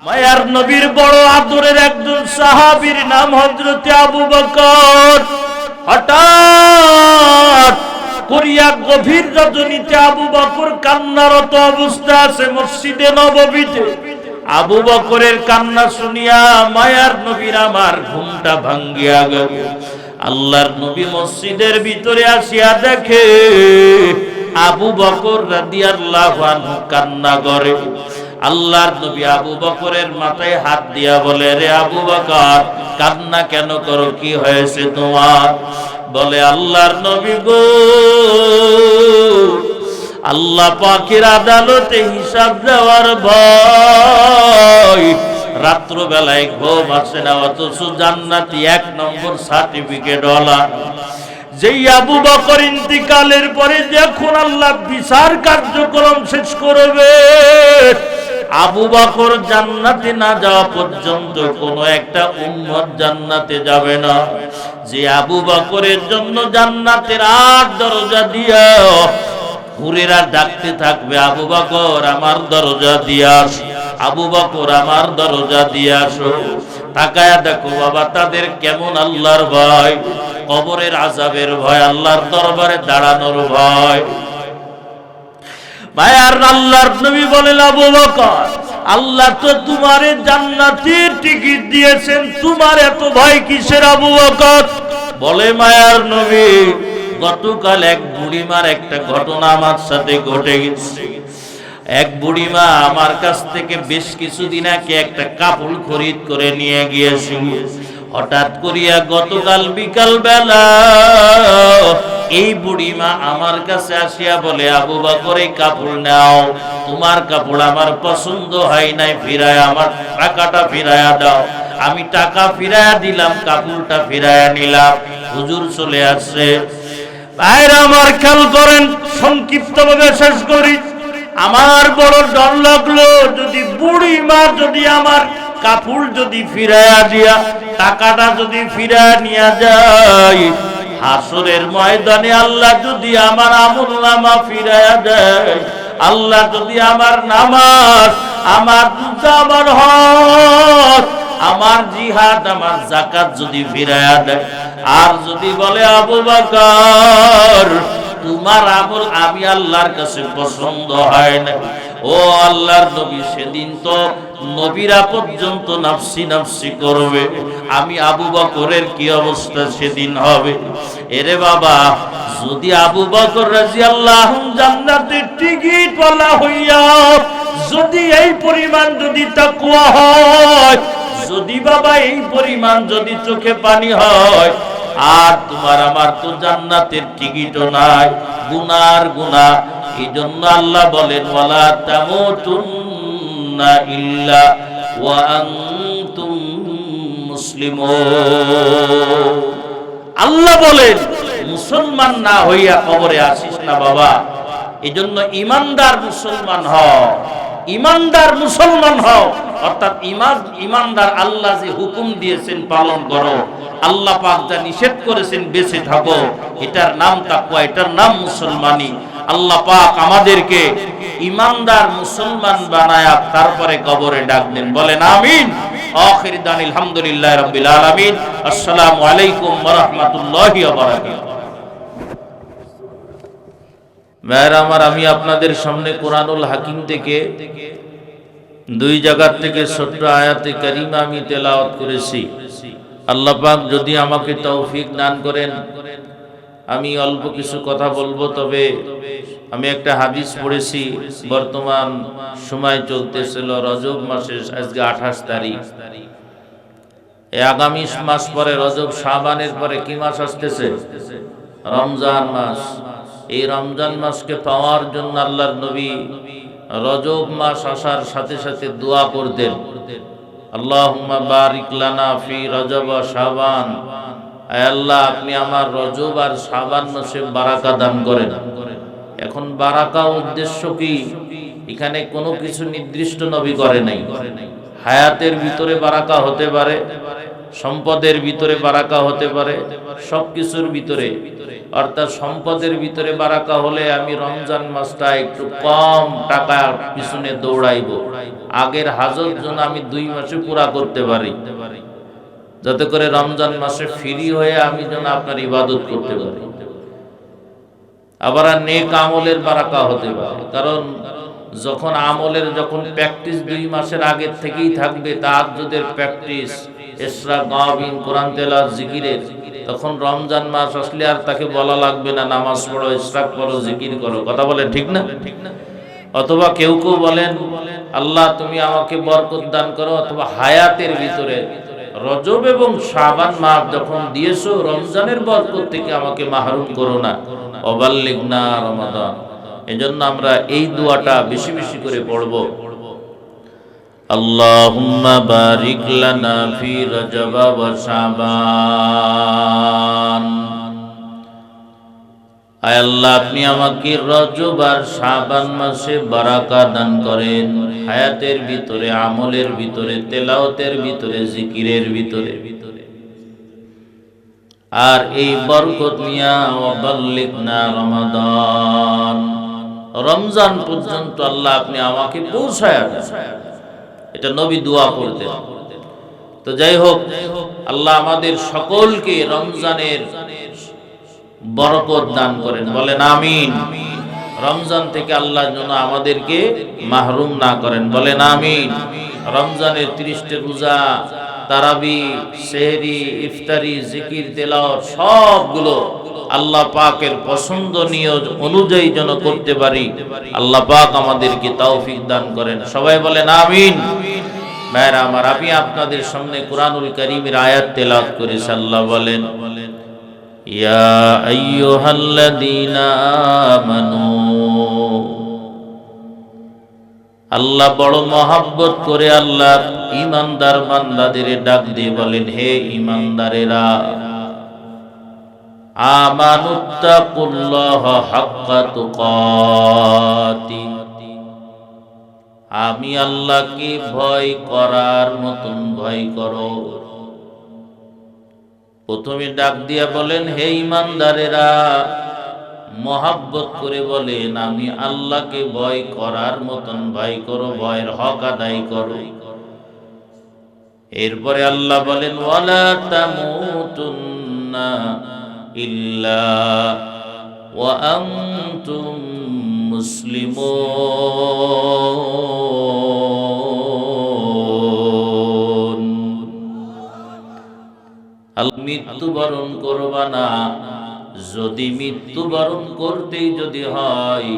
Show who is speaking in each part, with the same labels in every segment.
Speaker 1: মায়ার নবীর বড় আদরের একজন সাহাবীর নাম হযরত আবু বকর। হঠাৎ করিয়া গভীর রজনীতে আবু বকর কান্নারত অবস্থা আছে মসজিদে নববীতে। আবু বকরের কান্না শুনিয়া মায়ার নবীর আমার ঘুমটা ভাঙ্গিয়া গেল। আল্লাহর নবী মসজিদের ভিতরে আসিয়া দেখে আবু বকর রাদিয়াল্লাহু আনহু কান্না করে। আল্লাহর নবী আবু বকরের মাথায় হাত দিয়া বলে, রে আবু বকর, কান্না কেন করো, কি হয়েছে তোমার? বলে, আল্লাহর নবী গো, আল্লাহ পাকের আদালতে হিসাব দেওয়ার ভয়, রাত্র বেলায় ঘুম আসে না, অথচ জান্নাতি 1 নম্বর সার্টিফিকেট ওয়ালা যেই আবু বকর ইন্তিকালের পরে যখন আল্লাহ বিচার কার্যক্রম শেষ করবে, আবু বকর জান্নাতে না যাওয়া পর্যন্ত কোন একটা উম্মত জান্নাতে যাবে না। যে আবু বকরের জন্য জান্নাতের 8 দরজা দিয়া হুরেরা ডাকতে থাকবে, আবু বকর আমার দরজা দিয়ে আসো, আবু বকর আমার দরজা দিয়ে আসো। তাকায়া দেখো বাবা, তাদের কেমন আল্লাহর ভয়, কবরের আযাবের ভয়, আল্লাহর দরবারে দাঁড়ানোর ভয়। মায়ার আল্লাহর নবী বলেন, আবু বকর, আল্লাহ তো তোমারে জান্নাতের টিকিট দিয়েছেন, তোমার এত ভয় কিসের আবু বকর? বলে, মায়ার নবী, গতকাল এক বুড়িমার একটা ঘটনা আমার সাথে ঘটে গেছে। এক বুড়িমা আমার কাছ থেকে বেশ কিছুদিন আগে একটা কাপড় খরিদ করে নিয়ে গিয়েছিল। হঠাৎ করিয়া গতকাল বিকাল বেলা এই বুড়িমা আমার কাছে আসিয়া বলে, আবু বকর, এই কাপড় নাও, তোমার কাপড় আমার পছন্দ হয় নাই, ফিরায় আমার টাকাটা ফিরায়া দাও। আমি টাকা ফিরায়া দিলাম, কাপড়টা ফিরায়া নিলাম। হুজুর চলে আসছে। ভাইরা আমার, খেয়াল করেন, সংক্ষিপ্ত ভাবে শেষ করি। আমার বড় ডর লাগলো, যদি বুড়িমা যদি আমার কাপড় যদি ফিরায়া দিয়া টাকাটা যদি ফিরায়া নিয়ে যায়, হাসরের ময়দানে আল্লাহ যদি আমার আমলনামা ফিরায়া দেয়, আল্লাহ যদি আমার নামাজ, আমার রোজা, আমার হজ, আমার জিহাদ, আমার যাকাত যদি ফিরায়া দেয়, আর যদি বলে, আবু বকর, তোমার আমল আমি আল্লাহর কাছে পছন্দ হয় না, ও আল্লাহর নবী, সেদিন তো নবীরা পর্যন্ত নাফসি নাফসি করবে, আমি আবু বকরের কি অবস্থা সেদিন হবে? এরে বাবা, যদি আবু বকর রাদিয়াল্লাহু আনহু জান্নাতের টিকিট ওয়ালা হইয়া যদি এই পরিমাণ যদি তাকওয়া হয়, যদি বাবা এই পরিমাণ যদি চোখে পানি হয়, আর তোমার আমার তো জান্নাতের টিকিটও নাই, গুনার গুনাহ। এই জন্য আল্লাহ বলেন, ওয়ালা তামুতুন্না ইল্লা ওয়া আনতুম মুসলিমুন। আল্লাহ বলেন, মুসলমান না হইয়া কবরে আসিস না বাবা। এই জন্য ইমানদার মুসলমান হও, ইমানদার মুসলমান হও, অর্থাৎ ইমানদার, আল্লাহ যে হুকুম দিয়েছেন পালন করো, আল্লাহ পাক যা নিষেধ করেছেন বেঁচে থাকো। এটার নাম তাকওয়া, এটার নাম মুসলমানি। আল্লাহ পাক আমাদেরকে ইমানদার মুসলমান বানায়া তারপরে কবরে ডাক দেন, বলেন আমিন। আখির দান আলহামদুলিল্লাহি রাব্বিল আলামিন। আসসালামু আলাইকুম ওয়া রাহমাতুল্লাহি ওয়া বারাকাতুহু। ভাইরা আমার, আমি আপনাদের সামনে কোরআনুল হাকিম থেকে 2 জায়গা থেকে ছোট্ট আয়াতে কারিমা আমি তেলাওয়াত করেছি। আল্লাহ পাক যদি আমাকে তৌফিক দান করেন, আমি অল্প কিছু কথা বলবো। তবে আমি একটা হাদিস পড়েছি, বর্তমান সময় চলতেছিল রজব মাসের, আজকে 28 তারিখ। এই আগামী মাস পরে রজব, শাবানের পরে কি মাস আসতেছে? রমজান মাস। এই রমজান মাসকে পাওয়ার জন্য আল্লাহর নবী রজব মাস আসার সাথে সাথে দোয়া করতেন, আল্লাহুম্মা বারিক লানা ফি রজব ওয়া শাবান। আয় আল্লাহ, আপনি আমার রজব আর শাবান মাসে বারাকা দান করেন। এখন বারাকা উদ্দেশ্য কি? এখানে কোনো কিছু নির্দিষ্ট নবী করে নাই, হায়াতের ভিতরে বারাকা হতে পারে, সম্পদের ভিতরে বারাকা হতে পারে, সবকিছুর ভিতরে। অর্থাৎ সম্পদের ভিতরে বারাকা হলে আমি রমজান মাসটা একটু কম টাকার পিছনে দৌড়াইব, আগের হাজত যেন আমি 2 মাসে পুরা করতে পারি, যাতে করে রমজান মাসে ফ্রি হয়ে আমি যেন আপনার ইবাদত করতে পারি। আবার নেক আমলের বারাকা হতে পারে, কারণ যখন আমলের প্র্যাকটিস 2 মাসের আগের থেকেই থাকবে, তাহাজ্জুদের প্র্যাকটিস, ইশরাক, গাওয়াবিন, কোরআন তেলাওয়াত, জিকিরের, তখন রমজান মাস আসলে আর তাকে বলা লাগবে না নামাজ পড়ো, ইশরাক পড়ো, জিকির করো। কথা বলেন ঠিক না? অথবা কেউ কেউ বলেন আল্লাহ তুমি আমাকে বরকত দান করো, অথবা হায়াতের ভিতরে রজব এবং শাবান মাস যখন দিয়েছো, রমজানের বরকত থেকে আমাকে মাহরুম করো না, ওয়াবাল্লিগনা রমাদান। এজন্য আমরা এই দোয়াটা বেশি বেশি করে পড়ব। আল্লাহুম্মা বারিক লানা ফি রজব ওয়া শাবান। আয় আল্লাহ, আপনি আমাকে রজব আর শাবান মাসে বারাকা দান করেন, হায়াতের ভিতরে, আমলের ভিতরে, তেলাওয়াতের ভিতরে, জিকিরের ভিতরে। আর এই বরকত নিয়া ওয়াবাল্লিগনা রমাদান, রমজান পর্যন্ত আল্লাহ আপনি আমাকে পৌঁছায়া দেন। এটা নবী দোয়া করতেন। তো যাই হোক, আল্লাহ আমাদের সকলকে রমজানের বরকত দান করেন, বলেন আমিন। রমজান থেকে আল্লাহ যেন আমাদেরকে মাহরুম না করেন, বলেন আমিন। রমজানের 30টা রোজা, তারাবি, সেহরি, ইফতারি, জিকির, তেলাওয়াত সবগুলো আল্লাহ পাকের পছন্দনীয় অনুযায়ী যেন করতে পারি, আল্লাহ পাক আমাদেরকে তৌফিক দান করেন। সবাই বলেন আমিন। ভাইরা আমার, আমি আপনাদের সামনে কুরআনুল কারীমের আয়াত তেলাওয়াত করেছি। আল্লাহ বলেন, ইয়া আইয়ুহাল্লাযীনা আমানু। আল্লাহ বড় মহব্বত করে আল্লাহ ঈমানদার বান্দাদের ডাক দিয়ে বলেন, হে ঈমানদারেরা, আমানুত্তাকুল্লাহ হাক্কা তুকাতি। আমি আল্লাহকে ভয় করার মতন ভয় করো। প্রথমে ডাক দিয়া বলেন, হে ঈমানদারেরা, মহব্বত করে বলেন আমি আল্লাহকে ভয় করার মতন ভয় করো, ভয়ের হক আদায় করো। এরপরে আল্লাহ বলেন, ওয়ালা তামুতুন্না ইল্লা ওয়া আনতুম মুসলিমুন। মৃত্যুবরণ করবা না, যদি মৃত্যুবরণ করতেই যদি হয়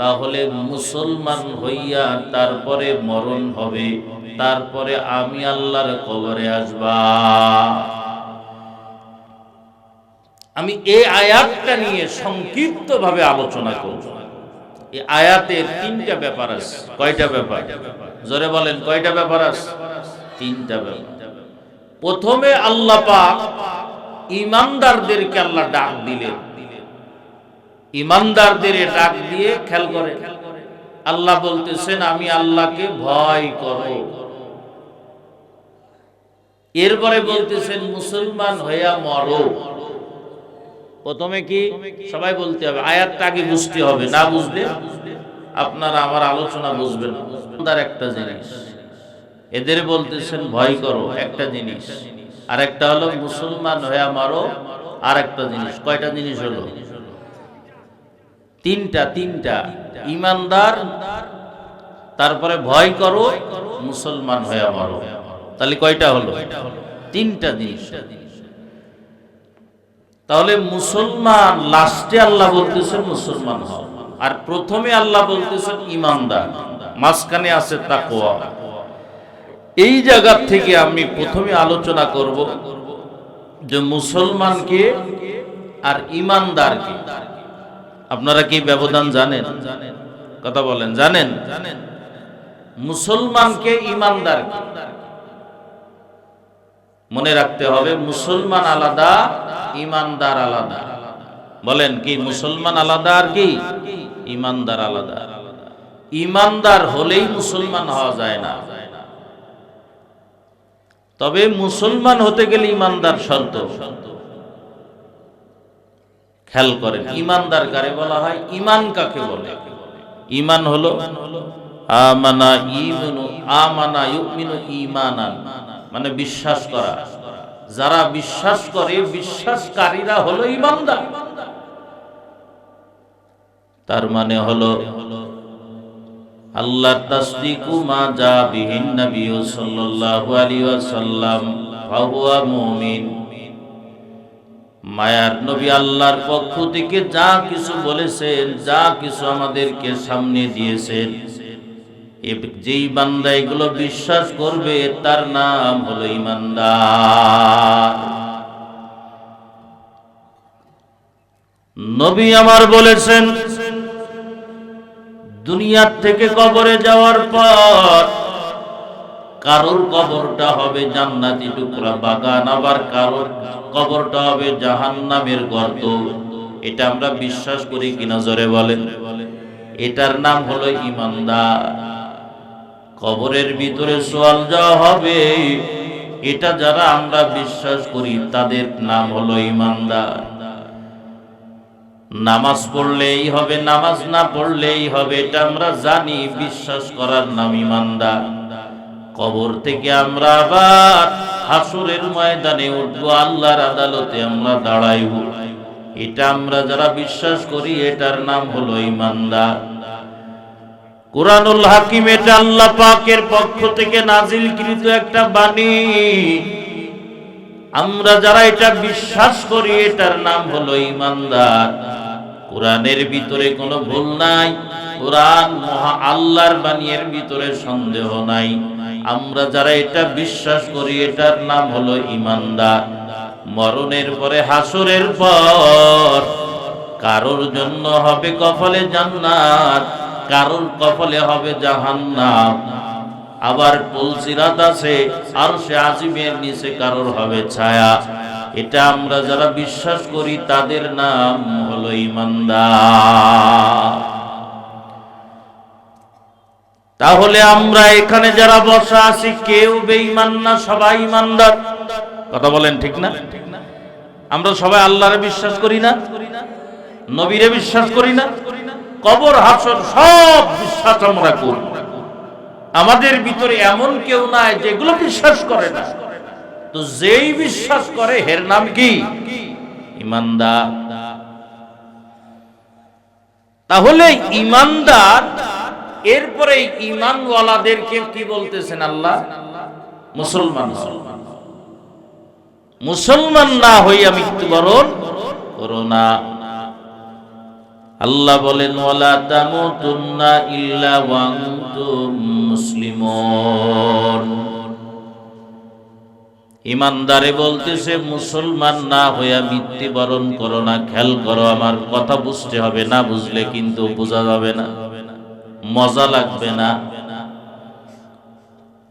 Speaker 1: তাহলে মুসলমান হইয়া তারপরে মরণ হবে, তারপরে আমি আল্লাহর কবরে আসবা। আমি এই আয়াতটা নিয়ে সংক্ষিপ্ত ভাবে আলোচনা করব। এই আয়াতের 3টা ব্যাপার আছে। কয়টা ব্যাপার? জোরে বলেন, কয়টা ব্যাপার আছে? 3টা ব্যাপার। প্রথমে আল্লাহ পাক ঈমানদারদেরকে আল্লাহ ডাক দিলেন। ঈমানদারদের ডাক দিয়ে খেয়াল করে আল্লাহ বলতেছেন, আমি আল্লাহকে ভয় করো। এরপরে বলতেছেন, মুসলমান হইয়া মরো। প্রথমে কি সবাই বলতে হবে, আয়াতটা আগে বুঝতে হবে, না বুঝলে আপনারা আমার আলোচনা বুঝবেন না। একটা জিনিস এদের বলতেছেন ভয় করো, একটা জিনিস, আর একটা হলো মুসলমান হইয়া মারো, আর একটা জিনিস। কয়টা জিনিস হলো? 3টা। ঈমানদার, তারপরে ভয় করো, মুসলমান হইয়া মারো। তাহলে কয়টা হলো? 3টা জিনিস। তাহলে মুসলমান লাস্টে আল্লাহ বলতেছেন মুসলমান হও, আর প্রথমে আল্লাহ বলতেছেন ঈমানদার, মাঝখানে আছে তাকওয়া। এই জায়গা থেকে আমি প্রথমে আলোচনা করব যে মুসলমানকে আর ঈমানদারকে। আপনারা কি ব্যবধান জানেন? কথা বলেন, জানেন? মুসলমানকে, ঈমানদারকে মনে রাখতে হবে। মুসলমান আলাদা, ঈমানদার আলাদা। বলেন কি? মুসলমান আলাদা আর কি ঈমানদার আলাদা। ঈমানদার হলেই মুসলমান হওয়া যায় না। তবে মুসলমান হতে গেলে ইমানদার শর্ত। খেয়াল করেন, ইমানদার কারে বলা হয়, ইমান কাকে বলে? ইমান হলো আমানা ইমানু, আমানা ইউমিনু ঈমানান, মানে বিশ্বাস করা। যারা বিশ্বাস করে, বিশ্বাসকারীরা হলো ইমানদার। তার মানে হলো আল্লাহ তাসদিকু মা জা বিহিন নবী সাল্লাল্লাহু আলাইহি ওয়াসাল্লাম ফাহুয়া মুমিন। মায়ার নবী আল্লাহর পক্ষ থেকে যা কিছু বলেছেন, যা কিছু আমাদেরকে সামনে দিয়েছেন, যেই বান্দা এগুলো বিশ্বাস করবে তার নাম হলো ঈমানদার। নবী আমার বলেছেন, দুনিয়ার থেকে কবরে যাওয়ার পর কারোর কবরটা হবে জান্নাতি টুকরা বাগান, আবার কারোর কবরটা হবে জাহান্নামের গর্ত। এটা আমরা বিশ্বাস করি কিনা জোরে বলেন? এটার নাম হলো ঈমানদার। কবরের ভিতরে সোয়াল যাওয়া হবে, এটা যারা আমরা বিশ্বাস করি তাদের নাম হলো ঈমানদার। নামাজ পড়লেই হবে, নামাজ না পড়লেই হবে, এটা আমরা জানি, বিশ্বাস করার নাম ঈমানদার। কবর থেকে আমরা আবার হাসরের ময়দানে উঠবো, আল্লাহর আদালতে আমরা দাঁড়াইব, এটা আমরা যারা বিশ্বাস করি এটার নাম হলো ঈমানদার। কুরআনুল হাকিম এটা আল্লাহ পাকের পক্ষ থেকে নাজিলকৃত একটা বাণী। আমরা যারা এটা বিশ্বাস করি এটার নাম হলো ঈমানদার। কোরআনের ভিতরে কোনো ভুল নাই, কোরআন মহা আল্লাহর বাণীর ভিতরে সন্দেহ নাই। আমরা যারা এটা বিশ্বাস করি এটার নাম হলো ঈমানদার। মরণের পরে, হাসরের পর কারোর জন্য হবে কপালে জান্নাত, কারোর কপালে হবে জাহান্নাম। আবার পুলসিরাত আছে, আরশে আজিমের নিচে কারোর হবে ছায়া। এটা আমরা যারা বিশ্বাস করি তাদের নাম হলো ঈমানদার। তাহলে আমরা এখানে যারা বসা আছি কেউ বেঈমান না, সবাই ঈমানদার। কথা বলেন ঠিক না? আমরা সবাই আল্লাহরে বিশ্বাস করি না, নবীরে বিশ্বাস করি না, কবর হাসর সব বিশ্বাস আমরা করি। আমাদের ভিতরে এমন কেউ নাই যেগুলো বিশ্বাস করে না। তো যেই বিশ্বাস করে এর নাম কি? ঈমানদার। তাহলে ঈমানদার, এরপরে ঈমানওয়ালাদেরকে কি বলতেছেন আল্লাহ? মুসলমান। মুসলমান না হইয়া মৃত্যুবরণ করো না। আল্লাহ বলেন, ওয়ালা তামুতুন্না ইল্লা ওয়া আনতুম মুসলিমুন। ঈমানদারে বলতেছে মুসলমান না হইয়া মৃত্যুবরণ করো না। খেয়াল করো, আমার কথা বুঝতে হবে, না বুঝলে কিন্তু বোঝা যাবে না, মজা লাগবে না।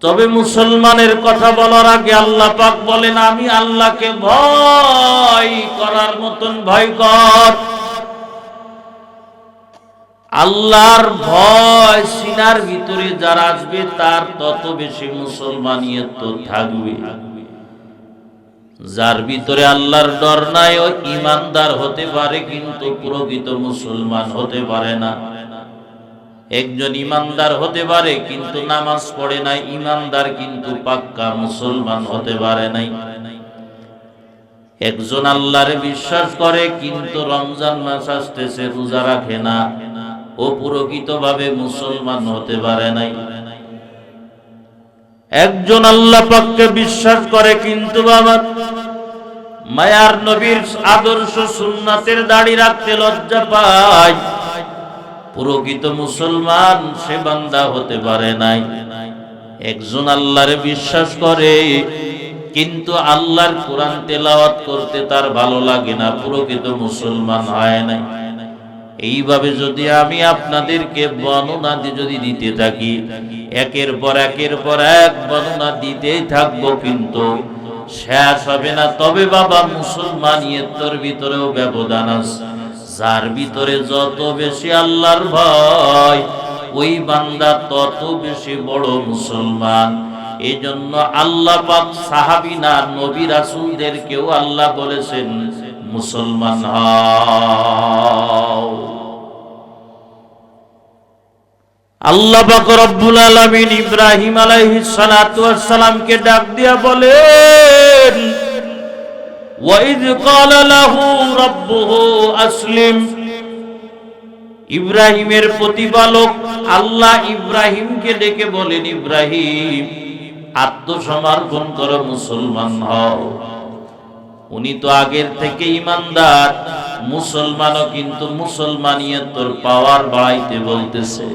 Speaker 1: তবে মুসলমানের কথা বলার আগে আল্লাহ পাক বলেন, আমি আল্লাহকে ভয় করার মতন ভয় কর। আল্লাহর ভয় সিনার ভিতরে যার আসবে তার তত বেশি মুসলমানিয়ত থাকবে। যার ভিতরে আল্লাহর ডর নাই ও ঈমানদার হতে পারে, কিন্তু প্রকৃত মুসলমান হতে পারে না। একজন ঈমানদার হতে পারে কিন্তু নামাজ পড়ে নাই, ঈমানদার কিন্তু পাক্কা মুসলমান হতে পারে নাই। একজন আল্লাহরে বিশ্বাস করে কিন্তু রমজান মাস আসতেছে রোজা রাখে না, ও প্রকৃতভাবে মুসলমান হতে পারে নাই। একজন আল্লাহ পাককে বিশ্বাস করে কিন্তু বাবা মায়ার নবীর আদর্শ সুন্নাতের দাড়ি রাখতে লজ্জা পায়, প্রকৃত মুসলমান সে বান্দা হতে পারে নাই। একজন আল্লাহরে বিশ্বাস করে কিন্তু আল্লাহর কোরআন তেলাওয়াত করতে তার ভালো লাগে না, প্রকৃত মুসলমান হয় নাই। এইভাবে যদি আমি আপনাদেরকে বর্ণনা যদি দিতে থাকি, একের পর এক বর্ণনা দিতেই থাকবো, কিন্তু শেষ হবে না। তবে বাবা মুসলমানিয়তের ভিতরেও ব্যবধান আছে। যার ভিতরে যত বেশি আল্লাহর ভয়, ওই বান্দা তত বেশি বড় মুসলমান। এই জন্য আল্লাহ পাক সাহাবী না নবী রাসূলদেরকেও আল্লাহ বলেছেন মুসলমান হও। আল্লাহ পাক রব্বুল আলামিন ইব্রাহিম আলাইহিস সালাতু ওয়াস সালামকে ডাক দিয়া বলেন, ওয়াইদ ক্বালা লাহু রাব্বুহু আসলিম। ইব্রাহিমের প্রতিপালক আল্লাহ ইব্রাহিমকে ডেকে বলেন, ইব্রাহিম আত্মসমর্পণ করো, মুসলমান হও। উনি তো আগের থেকে ইমানদার, মুসলমানও কিন্তু মুসলমানিয়তের পাওয়ার বাড়াইতে বলতেছে।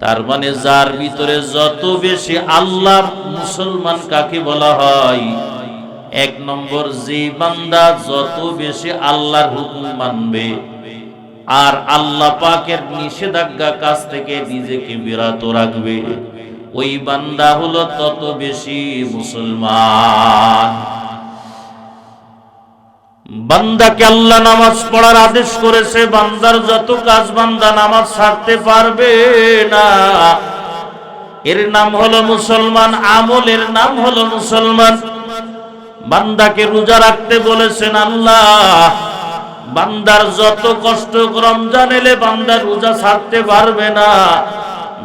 Speaker 1: তার মানে যার ভিতরে যত বেশি আল্লাহ, মুসলমান কাকে বলা হয়? এক নম্বর, যে বান্দা যত বেশি আল্লাহর হুকুম মানবে আর আল্লাহ পাকের নিষেধাজ্ঞা কাজ থেকে নিজেকে বিরত রাখবে, ওই বান্দা হলো তত বেশি মুসলমান। বান্দাকে আল্লাহ নামাজ পড়ার আদেশ করেছে, বান্দার যত কাজ বান্দা নামাজ ছাড়তে পারবে না। এর নাম হলো মুসলমান, আমলের নাম হলো মুসলমান। বান্দাকে রোজা রাখতে বলেছেন আল্লাহ, বান্দার যত কষ্ট, রমজান এলে বান্দা রোজা ছাড়তে পারবে না।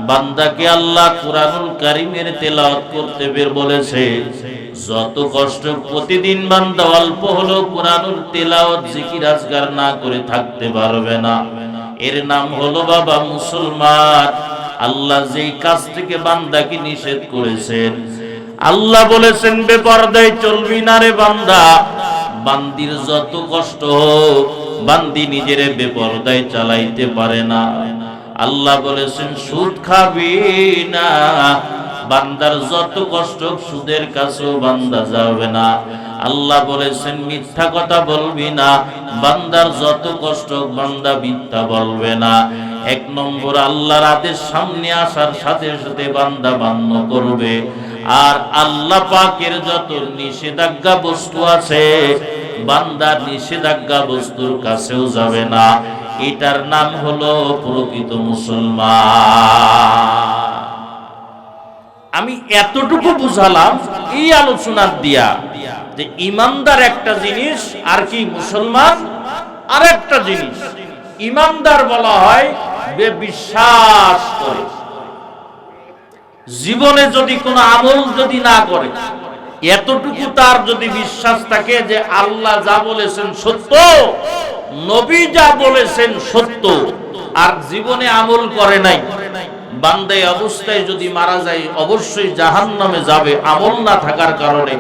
Speaker 1: বান্দাকে আল্লাহ কুরআনুল কারীমের তেলাওয়াত করতে বলেছে, যত কষ্ট, প্রতিদিন বান্দা অল্প হলো কুরআনুল তেলাওয়াত জিকির আজকার না করে থাকতে পারবে না। এর নাম হলো বাবা মুসলমান। আল্লাহ যেই কাজ থেকে বান্দাকে নিষেধ করেছেন, আল্লাহ বলেছেন বেপরদায় চলবি না রে বান্দা। বান্দির যত কষ্ট হোক, বান্দি নিজের বেপরদায় চালাইতে পারে না। আল্লাহ বলেছেন সুদ খাবি না। বান্দার যত কষ্ট, সুদের কাছেও বান্দা যাবে না। আল্লাহ বলেছেন মিথ্যা কথা বলবি না। বান্দার যত কষ্ট, বান্দা মিথ্যা বলবে না। এক নম্বর, আল্লাহর আদেশ সামনে আসার সাথে সাথে বান্দা মান্য করবে। আর আল্লাহ পাকের যত নিষেধাজ্ঞা বস্তু আছে, বান্দা নিষেধাজ্ঞা বস্তুর কাছেও যাবে না। এটার নাম হলো প্রকৃত মুসলমান। আমি এতটুকু বুঝালাম এই আলোচনার দিয়া যে ইমানদার একটা জিনিস, আর কি মুসলমান আর একটা জিনিস। ইমানদার বলা হয় যে বিশ্বাস করে, জীবনে যদি কোনো আমল যদি না করে, এতটুকু তার যদি বিশ্বাস থাকে যে আল্লাহ যা বলেছেন সত্য, নবী যা বলেছেন সত্য, আর জীবনে আমল করে নাই, বান্দা অবস্থায় যদি মারা যায় অবশ্যই জাহান্নামে যাবে, আমল না থাকার কারণে,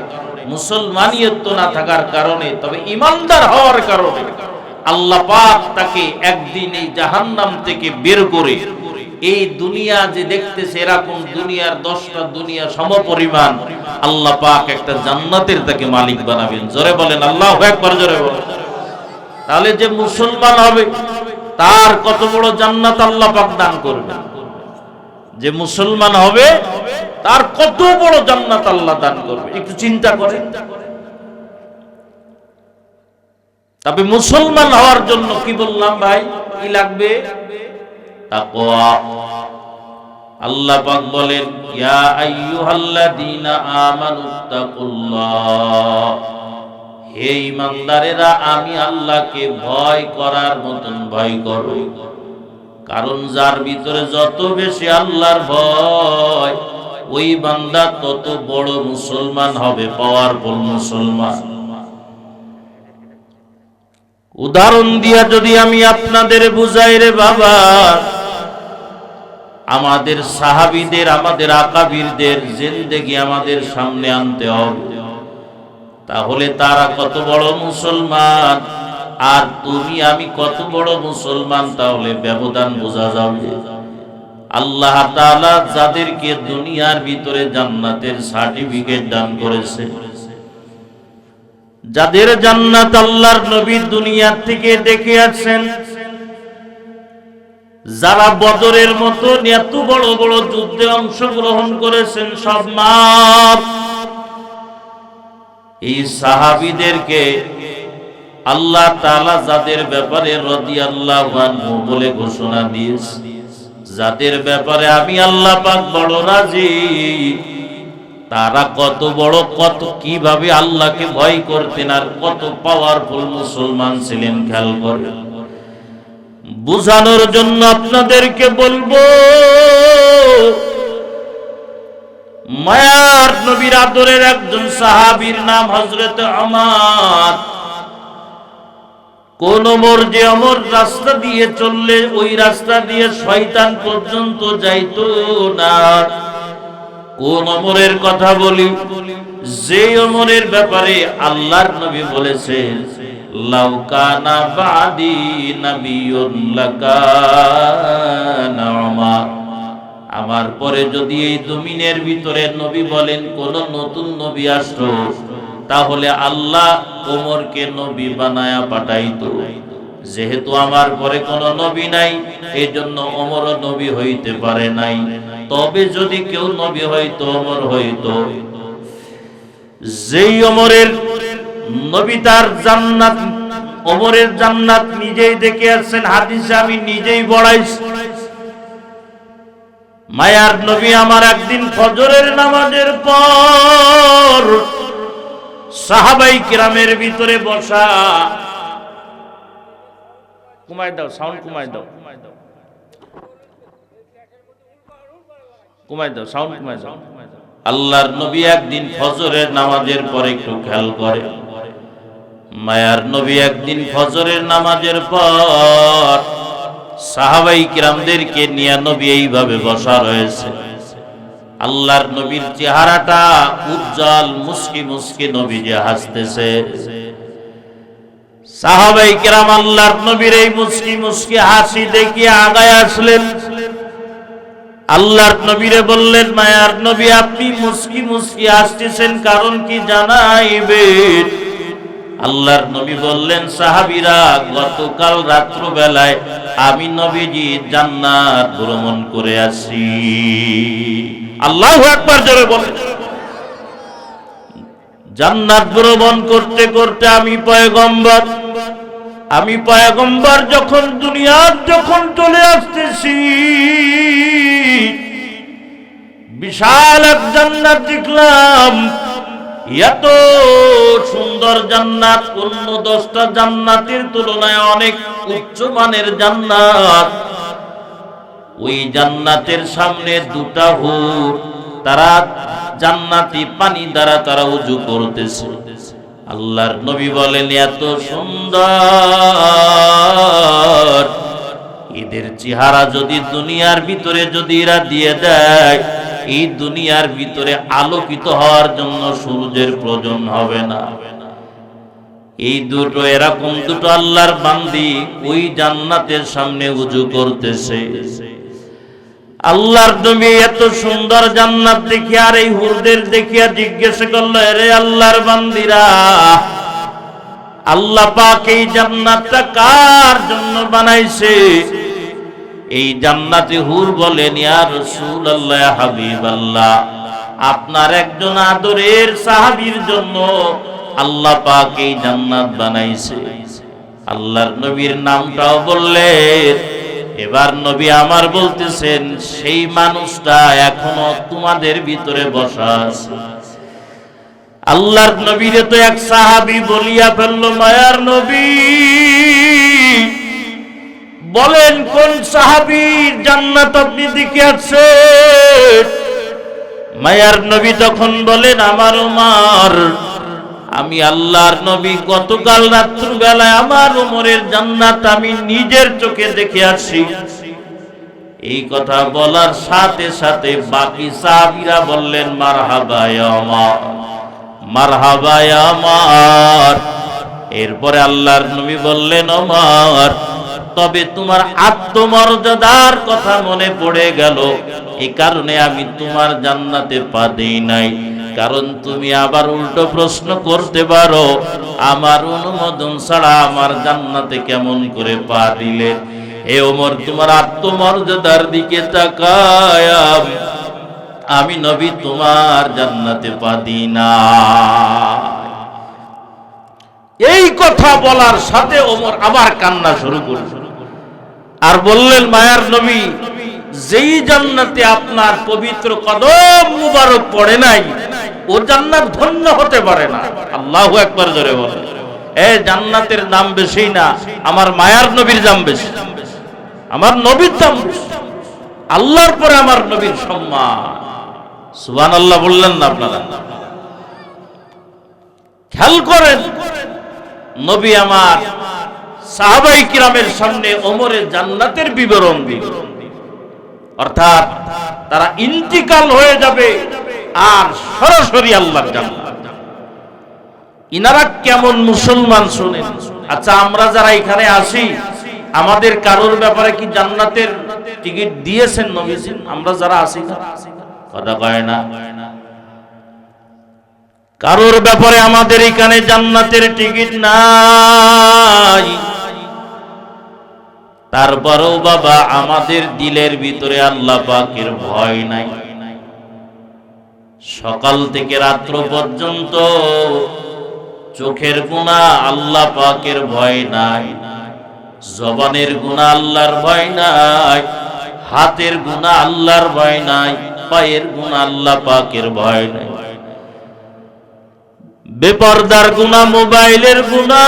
Speaker 1: মুসলমানিয়ত না থাকার কারণে। তবে ইমানদার হওয়ার কারণে আল্লাহ পাক তাকে একদিন এই জাহান্নাম থেকে বের করে, এই দুনিয়া যে দেখতেছে এরকম দুনিয়ার 10টা দুনিয়া সমপরিমাণ, আল্লাহ পাক একটা জান্নাতের তাকে মালিক বানাবেন। জোরে বলেন আল্লাহু আকবার, জোরে বলেন। তাহলে যে মুসলমান হবে তার কত বড় জান্নাত আল্লাহ পাক দান করবেন। যে মুসলমান হবে তার কত বড় জান্নাত আল্লাহ দান করবে, একটু চিন্তা করেন। তবে মুসলমান হওয়ার জন্য কি বললাম ভাই, কি লাগবে? তাকওয়া। আল্লাহ পাক বলেন, ইয়া আইয়ুহাল্লাযীনা আমানুত্তাকুল্লাহ, হে ঈমানদারেরা আমি আল্লাহকে ভয় করার মতন ভয় করো। কারণ যার ভিতরে যত বেশি আল্লাহর ভয়, ওই বান্দা তত বড় মুসলমান হবে, পাওয়ারফুল মুসলমান। উদাহরণ দিয়া যদি আমি আপনাদের বুঝাই রে বাবা, আমাদের সাহাবীদের, আমাদের আকাবিরদের জিন্দেগি আমাদের সামনে আনতে হবে, তাহলে তারা কত বড় মুসলমান আর তুমি আমি কত বড় মুসলমান, তাহলে ব্যবধান বোঝা যাবে। আল্লাহ তাআলা যাদেরকে দুনিয়ার ভিতরে জান্নাতের সার্টিফিকেট দান করেছে, যাদের জান্নাত আল্লাহর নবী দুনিয়া থেকে দেখে আসছেন, যারা বদরের মতো এত বড় বড় যুদ্ধে অংশগ্রহণ করেছেন, সব মাপ। এই সাহাবীদেরকে আল্লাহ তাআলা যাদের ব্যাপারে রাদিয়াল্লাহু আনহু বলে ঘোষণা দিয়েছে, যাদের ব্যাপারে আমি আল্লাহ পাক বড় রাজি, তারা কত বড়, কত কিভাবে আল্লাহকে ভয় করতেন, আর কত পাওয়ারফুল মুসলমান ছিলেন খেয়াল করেন। বুঝানোর জন্য আপনাদেরকে বলবো, মায়ার নবীর আদরের একজন সাহাবীর নাম হযরত ওমর। কোন ওমর? যে ওমর রাস্তা দিয়ে চললে ওই রাস্তা দিয়ে শয়তান পর্যন্ত যাইতো না। কোন ওমরের কথা বলি? যে ওমরের ব্যাপারে আল্লাহর নবী বলেছেন, লাউ কানা বাদি নাবিয়্যুন লাকানা ওমর। আমার পরে যদি এই জমিনের ভিতরে নবী বলেন কোন নতুন নবী আসতো, তাহলে আল্লাহ ওমরকে নবী বানায়া পাঠাইতো। যেহেতু আমার পরে কোন নবী নাই, এই জন্য ওমরও নবী হইতে পারে নাই। তবে যদি কেউ নবী হইতো, ওমর হইতো। যেই ওমরের নবী তার জান্নাত, ওমরের জান্নাত নিজেই দেখে আসছেন, হাদিসে আমি নিজেই বড়াইছি। মায়ার নবী আমার একদিন ফজরের নামাজের পর সাহাবাই কিরামের ভিতরে বসা, কমাই দাও সাউন্ড, কমাই দাও, কমাই দাও সাউন্ড, কমাই দাও। আল্লাহর নবী একদিন ফজরের নামাজের পরে, একটু খেয়াল করে, মায়ার নবী একদিন ফজরের নামাজের পর সাহাবাই কিরামদেরকে নিয়ে নবী এইভাবে বসা রয়েছে। আল্লাহর নবীর চেহারাটা উজ্জ্বল, মুস্কি মুস্কি নবী যে হাসতেছে। সাহাবাই কিরাম আল্লাহর নবীর এই মুস্কি মুস্কি হাসি দেখে আগায় আসলেন। আল্লাহর নবীরে বললেন, মায়ার নবী আপনি মুস্কি মুস্কি হাসতেছেন, কারণ কি জানাইবেন? আল্লাহর নবী বললেন, সাহাবীরা, গতকাল রাত্র বেলায় আমি নবীজি জান্নাত ভ্রমণ করে আসি। আল্লাহু আকবার জোরে বলেন। জান্নাত ভ্রমণ করতে করতে আমি পয়গম্বর যখন দুনিয়ার যখন চলে আসতেছি, বিশাল এক জান্নাত দেখলাম। এত সুন্দর জান্নাত, অন্য 10টা জান্নাতের তুলনায় অনেক উচ্চ মানের জান্নাত। ওই জান্নাতের সামনে 2টা হুর, তারা জান্নাতি পানি দ্বারা তারা ওযু করতেছে। আল্লাহর নবী বলেন, এত সুন্দর, এদের চেহারা যদি দুনিয়ার ভিতরে যদি এরা দিয়ে দেয়, এই দুনিয়ার ভিতরে আলোকিত হওয়ার জন্য সূর্যের প্রয়োজন হবে না। এই দুটো, এরকম দুটো আল্লাহর বান্দি ওই জান্নাতের সামনে ওযু করতেছে। আল্লাহর নবী এত সুন্দর জান্নাত দেখে আর এই হুরদের দেখিয়া জিজ্ঞেস করলো, আরে আল্লাহর বান্দিরা, আল্লাহ পাক এই জান্নাতটা কার জন্য বানাইছে? এই জান্নাতে হুর বলেন, ইয়া রাসূলুল্লাহ, ইয়া হাবিবাল্লাহ, আপনার একজন আদরের সাহাবীর জন্য আল্লাহ পাক এই জান্নাত বানাইছে। আল্লাহর নবীর নামটাও বললেন। এবার নবী আমার বলতেছেন, সেই মানুষটা এখনো তোমাদের ভিতরে বসা আছে। আল্লাহর নবীরে তো এক সাহাবী বলিয়া ফেললো, মায়ার নবী বলেন কোন সাহাবীর জান্নাত আপনি দেখে আছেন? মায়ার নবী তখন বলেন, আমার ওমর। আমি আল্লাহর নবী গতকাল রাত্র বেলায় আমার ওমরের জান্নাত আমি নিজের চোখে দেখে আসি। এই কথা বলার সাথে সাথে বাকি সাহাবীরা বললেন, মারহাবা ইয়া ওমর, মারহাবা ইয়া ওমর। এরপরে আল্লাহর নবী বললেন, ওমর, তবে তোমার আত্মমর্যাদার কথা মনে পড়ে গেল, এই কারণে আমি তোমার জান্নাতে পা দেই নাই। কারণ তুমি আবার উল্টো প্রশ্ন করতে পারো, আমার অনুমোদন ছাড়া আমার জান্নাতে কেমন করে পা দিলে? হে ওমর, তোমার আত্মমর্যাদার দিকে তাকায় আমি নবী তোমার জান্নাতে পা দিই না। এই কথা বলার সাথে ওমর আবার কান্না শুরু করলেন আর বললেন, মায়ার নবী, যেই জান্নাতে আপনার পবিত্র কদম মুবারক পড়ে নাই, ও জান্নাত ধন্য হতে পারে না। আল্লাহু আকবার জোরে বলেন। এই জান্নাতের দাম বেশি না, আমার মায়ার নবীর দাম বেশি, আমার নবীর দাম বেশি, আল্লাহর পরে আমার নবীর সম্মান। সুবহানাল্লাহ বললেন না আপনারা? খেয়াল করেন, নবী আমার সাহাবায়ে কিরামের সামনে ওমরের জান্নাতের বিবরণ দিলেন, অর্থাৎ তারা ইন্তিকাল হয়ে যাবে আর সরাসরি আল্লাহর জান্নাত। ইনারা কেমন মুসলমান শুনেন। আচ্ছা, আমরা যারা এখানে আসি, আমাদের কারোর ব্যাপারে কি জান্নাতের টিকিট দিয়েছেন নবীজি? আমরা যারা আসি না, কথা কয় না, কারোর ব্যাপারে আমাদের এখানে জান্নাতের টিকিট নাই। তারপরেও বাবা আমাদের দিলের ভিতরে আল্লাহ পাকের ভয় নাই। সকাল থেকে রাত্র পর্যন্ত চোখের গুনাহ আল্লাহ পাকের ভয় নাই, জবানের গুনাহ আল্লাহর ভয় নাই, হাতের গুনাহ আল্লাহর ভয় নাই, পায়ের গুনাহ আল্লাহ পাকের ভয় নাই, বেপরদার গুনাহ, মোবাইলের গুনাহ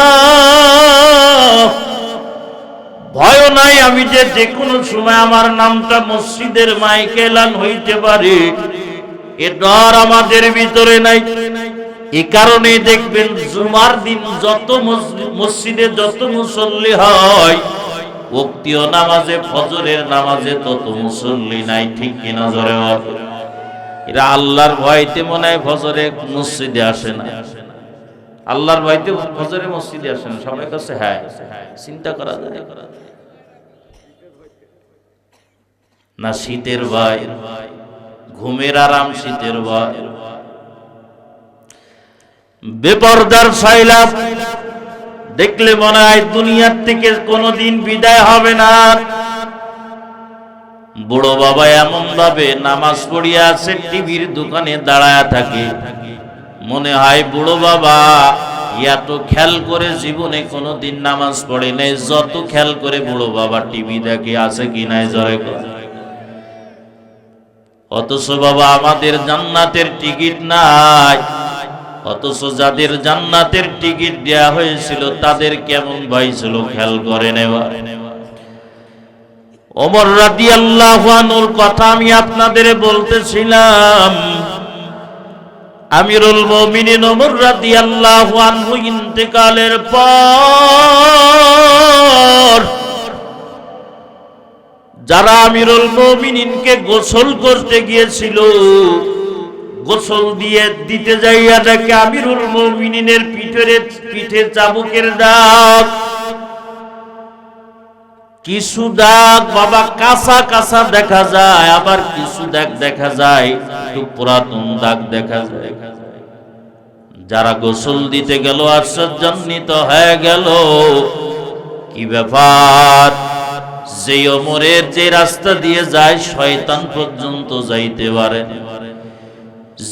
Speaker 1: ভয় নাই। আমি যে কোনো সময় আমার নামটা মসজিদের মাইকে এলান হইতে পারে, এ ডর আমাদের ভিতরে নাই। এই কারণে দেখবেন জুমার দিন যত মসজিদে যত মুসল্লি হয়, ওয়াক্তীয় নামাজে, ফজরের নামাজে তত মুসল্লি নাই। ঠিক কিনা জোরে বল? এরা আল্লাহর ভয়তে মনে হয় ফজরে মসজিদে আসে না, আল্লাহর ভয়তে ফজরে মসজিদে আসে না। সবাই কাছে হ্যাঁ, চিন্তা করা যায় না? শীতের ভয়, ঘুমের আরাম, শীতের ভয়, বেপরদার সাইলাব দেখলে মনে হয় দুনিয়ার থেকে কোনোদিন বিদায় হবে না। বুড়ো বাবা এমন ভাবে নামাজ পড়িয়া আছে, টিভির দোকানে দাঁড়ায়া থাকে, মনে হয় বুড়ো বাবা এত খেয়াল করে জীবনে কোনোদিন নামাজ পড়ে নাই, যত খেয়াল করে বুড়ো বাবা টিভি দেখে আছে কি নাই জরে। অথচ বাবা আমাদের জান্নাতের টিকিট নাই, অথচ যাদের জান্নাতের টিকিট দেয়া হয়েছিল তাদের কেমন ভয় ছিল খেয়াল করে নেওয়া। ওমর রাদিয়াল্লাহু আনহুর কথা আমি আপনাদের বলতেছিলাম। আমিরুল মুমিনিন ওমর রাদিয়াল্লাহু আনহু ইন্তেকালের পর যারা আমিরুল মুমিনিনকে গোসল করতে গিয়েছিল, গোসল দিয়ে দিতে যাইয়া দেখে আমিরুল মুমিনিনের পিঠে চাবুকের দাগ। কিছু দাগ বাবা কাঁচা কাঁচা দেখা যায়, আবার কিছু দাগ দেখা যায় একটু পুরাতন দাগ দেখা যায়। যারা গোসল দিতে গেল আশ্চর্যান্বিত হয়ে গেল, কি ব্যাপার? যে ওমরের যে রাস্তা দিয়ে যায় শয়তান পর্যন্ত যাইতে পারে,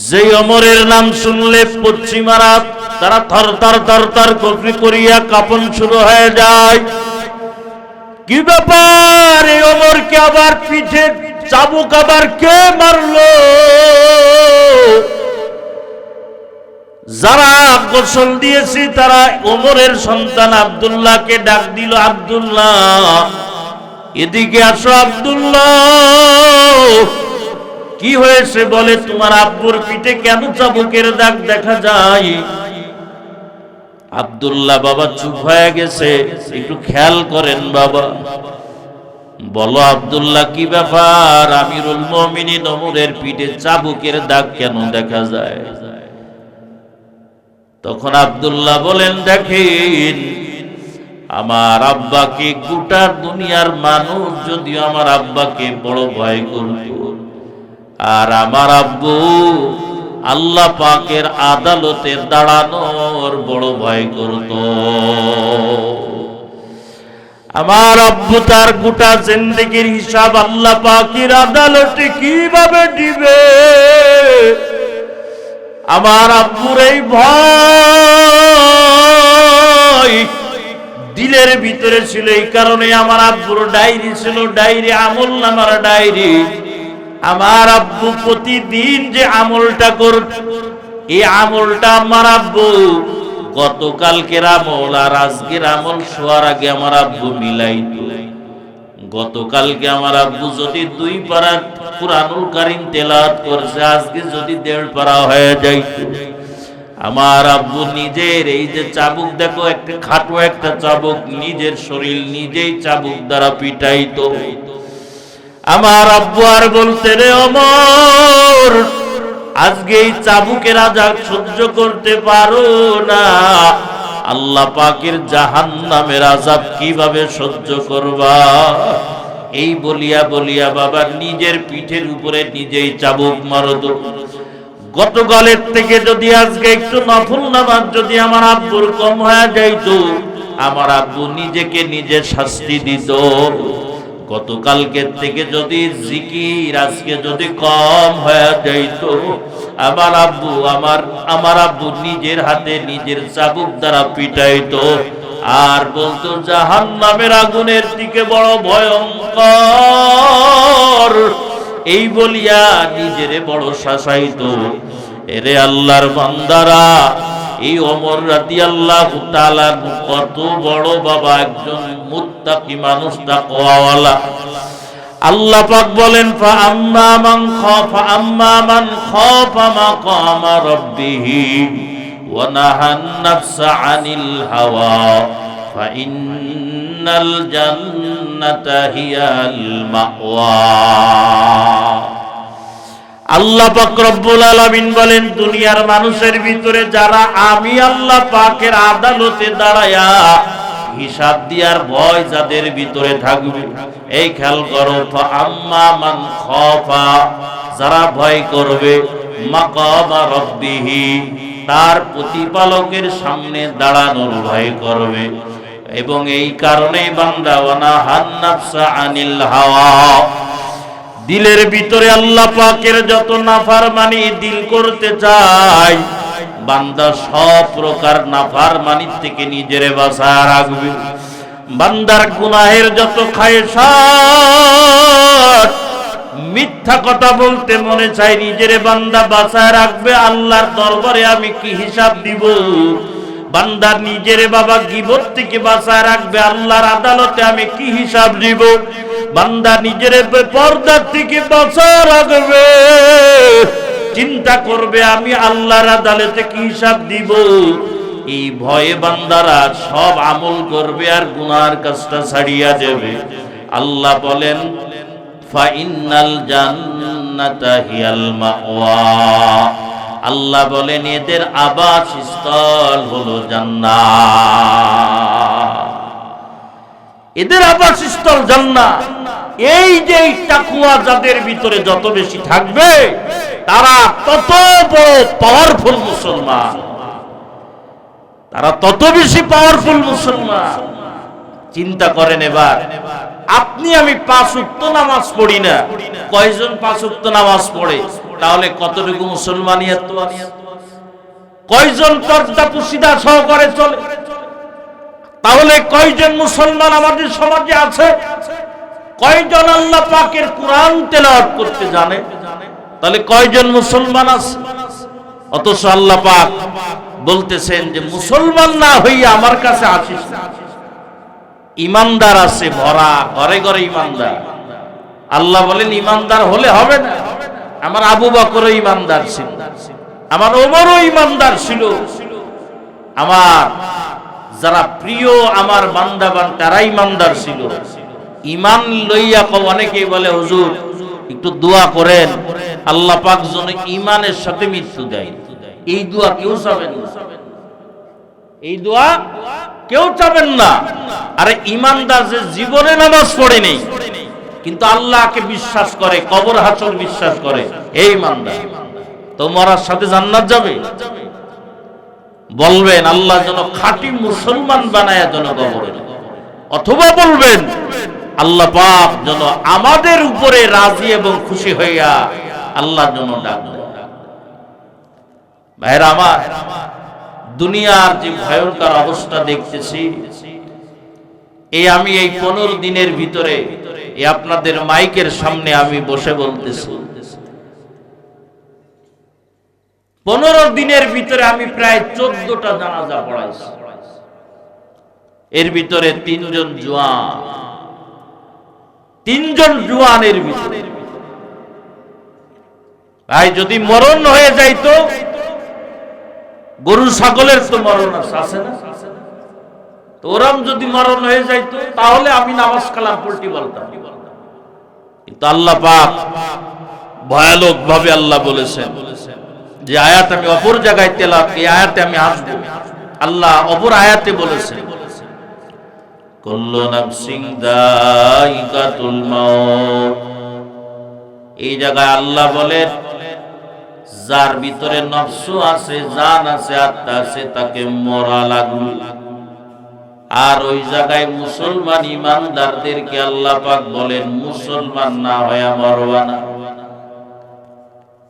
Speaker 1: যে ওমরের নাম শুনলে পশ্চিমারা তারা থর থর থর থর করিয়া কাঁপন শুরু হয়ে যায়। কি ব্যাপার? এই ওমরকে আবার পিঠে চাবুক আবার কে মারলো? যারা গোসল দিয়েছি তারা ওমরের সন্তান আব্দুল্লাহকে ডাক দিল, আব্দুল্লাহ এদিকে আসো। আব্দুল্লাহ কি হয়েছে? বলে তোমার আব্বুর পিঠে কেন চাবুকের দাগ দেখা যায়? আব্দুল্লাহ বাবা চুপ হয়ে গেছে, একটু খেয়াল করেন বাবা, বলো আব্দুল্লাহ কি ব্যাপার? আমিরুল মুমিনিন ওমরের পিঠে চাবুকের দাগ কেন দেখা যায়? তখন আব্দুল্লাহ বলেন, দেখেন আমার আব্বাকে গোটা দুনিয়ার মানুষ যদিও আমার আব্বাকে বড় ভয় করত, আর আমার আব্বু আল্লাহ পাকের আদালতে দাঁড়ানোর বড় ভয় করত। আমার আব্বু তার গোটা জিন্দেগির হিসাব আল্লাহ পাকের আদালতে কিভাবে দিবে? আমার আব্বুর এই ভয় দিলের ভিতরে ছিল। এই কারণে আমার আব্বুর ডায়েরি ছিল, ডায়েরি আমল নামার ডায়েরি। আমার আব্বু প্রতিদিন যে আমলটা করত, এই আমলটা আমার আব্বু গতকালকের আমল আর আজকের আমল শোয়ার আগে আমার আব্বু মিলাইতো। গতকালকে আমার আব্বু যদি 2 পারা কুরআনুল কারীম তেলাওয়াত করছে, আজকে যদি 1.5 পারা হয়ে যাইতো, আমার আব্বু নিজের এই যে চাবুক, দেখো একটা খাটো একটা চাবুক, নিজের শরীর নিজেই চাবুক দ্বারা পিটাইতো। আমার আব্বু আর বলতে রে ওমর, আজকে এই চাবুকের আযাব সহ্য করতে পারো না, আল্লাহ পাকের জাহান্নামের আযাব কিভাবে সহ্য করবা? এই বলিয়া বলিয়া বাবা নিজের পিঠের উপরে নিজেই চাবুক মারতো। গতকালের থেকে যদি আজকে একটু নফল নামাজ যদি আমার আব্বুর কম হয়ে যাইতো, আমার আব্বু নিজেকে নিজে শাস্তি দিত। গতকালকের থেকে যদি জিকির আজকে যদি কম হয়ে যাইতো, আমার আব্বু নিজের হাতে নিজের চাবুক দ্বারা পিটাইতো আর বলতো জাহান্নামের আগুনের দিকে বড় ভয়ঙ্কর, এই বলিয়া নিজেরে বড় শাসাইতো। এরে আল্লাহর বান্দারা, এই ওমর রাদিয়াল্লাহু তাআলা কত বড় বাবা একজন মুত্তাকি মানুষ, তাকওয়াওয়ালা। আল্লাহ পাক বলেন আম্মা মান খাফা মাকামা রাব্বিহি ওয়া নাহান নাফসা আনিল হাওয়া ফাইন্নাল জান্নাতা হিয়াল মাওয়া। আল্লাহ পাক রব্বুল আলামিন বলেন, দুনিয়ার মানুষের ভিতরে যারা আমি আল্লাহ পাকের আদালতে দাঁড়ায়া হিসাব দিয়ার ভয় যাদের ভিতরে থাকবে, এই খেয়াল করো, আম্মা মান খাফা, যারা ভয় করবে মাকামা রাব্বিহি, তার প্রতিপালকের সামনে দাঁড়ানোর ভয় করবে। এবং এই কারণেই বান্দা ওয়ানাহান নাফসা আনিল হাওয়া, দিলের ভিতরে আল্লাহ পাকের যত নাফরমানি দিল করতে চায়, বান্দা সব প্রকার নাফরমানি থেকে নিজেরে বাঁচায় রাখবে। বান্দার গুনাহের যত খায়সাত, মিথ্যা কথা বলতে মনে চায়, নিজেরে বান্দা বাঁচায় রাখবে। আল্লাহর দরবারে আমি কি হিসাব দিব? বান্দা নিজেরে বাবা গীবত থেকে বাঁচায় রাখবে, আল্লাহর আদালতে আমি কি হিসাব দিব? বান্দা নিজের পর্দা থেকে বাঁচায় রাখবে, চিন্তা করবে আমি আল্লাহর আদালতে কি হিসাব দিব। এই ভয়ে বান্দারা সব আমল করবে আর গুনার কাজটা ছাড়িয়া দেবে। আল্লাহ বলেন ফাইন্নাল জান্নাতা হিয়াল মাওয়া, আল্লাহ বলেন এদের আবাসস্থল হলো জান্নাত, এদের আবাসস্থল জান্নাত। এই যে তাকওয়া যাদের ভিতরে যত বেশি থাকবে, তারা তত বড় পাওয়ারফুল মুসলমান, তারা তত বেশি পাওয়ারফুল মুসলমান। চিন্তা করেন, এবার আপনি আমি 5 ওয়াক্ত নামাজ পড়ি না, কয়জন 5 ওয়াক্ত নামাজ পড়ে? তাহলে কতটুকু মুসলমানিয়ত আছে? কয়জন পর্দা পুশিদা সহকারে চলে? তাহলে কয়জন মুসলমান আমাদের সমাজে আছে? কয়জন আল্লাহ পাকের কোরআন তেলাওয়াত করতে জানে? তাহলে কয়জন মুসলমান আছে? অথচ আল্লাহ পাক বলতেছেন যে মুসলমান না হইয়া আমার কাছে আসিস না। ইমানদার আছে ভরা, ঘরে ঘরে ইমানদার। আল্লাহ বলেন ইমানদার হলে হবে না। আমার আবু বকরও ইমানদার ছিল, আমার ওমরও ইমানদার ছিল, আমার যারা প্রিয় আমার বান্দাবান তারা ইমানদার ছিল। ইমান লইয়া অনেকেই বলে হুজুর একটু দোয়া করেন আল্লাহ পাক যেন ইমানের সাথে মৃত্যু দেয়। এই দোয়া কেউ চাবেন না, এই দোয়া কেউ চাবেন না। আরে ইমানদার যে জীবনে নামাজ পড়ে নেই কিন্তু আল্লাহকে বিশ্বাস করে, কবর হাসর বিশ্বাস করে, এই ইমানদার তো মরার সাথে জান্নাত যাবে। বলবেন আল্লাহ যেন খাঁটি মুসলমান বানায় যেন কবরে, অথবা বলবেন আল্লাহ পাক যেন আমাদের উপরে রাজি এবং খুশি হইয়া আল্লাহ যেন ডাক দেন। ভাইরা আমার, দুনিয়ার যে ভয়ঙ্কর অবস্থা দেখতেছি, আমি এই 15 দিনের ভিতরে আপনাদের মাইকের সামনে আমি বসে বলতেছি, 15 দিনের ভিতরে আমি প্রায় 14টা জানাজা পড়াইছি। এর ভিতরে 3 জন জওয়ান, 3 জন জওয়ানের ভিতরে ভাই যদি মরণ হয়ে যাইতো, গরু ছাগলের তো মরণ আছে না, তো ওরম যদি মরণ হয়ে যাইতো তাহলে আমি নামাজ কালাম পল্টি বলতাম। কিন্তু আল্লাহ পাক ভয়ানক ভাবে আল্লাহ বলেছেন যে আয়াত আমি অপর জায়গায় তেলাওয়াত, এই আয়াতে আমি আসবো। আল্লাহ অপর আয়াতে বলেছেন কুল্লু নাফসিন যায়িকাতুল মাউত। এই জায়গায় আল্লাহ বলেন যার ভিতরে নফস আছে, জান আছে, আত্মা আছে, তাকে মরা লাগবে। আর ওই জায়গায় মুসলমান ইমানদারদেরকে আল্লাহ পাক বলেন মুসলমান না হয়ে মরবা না।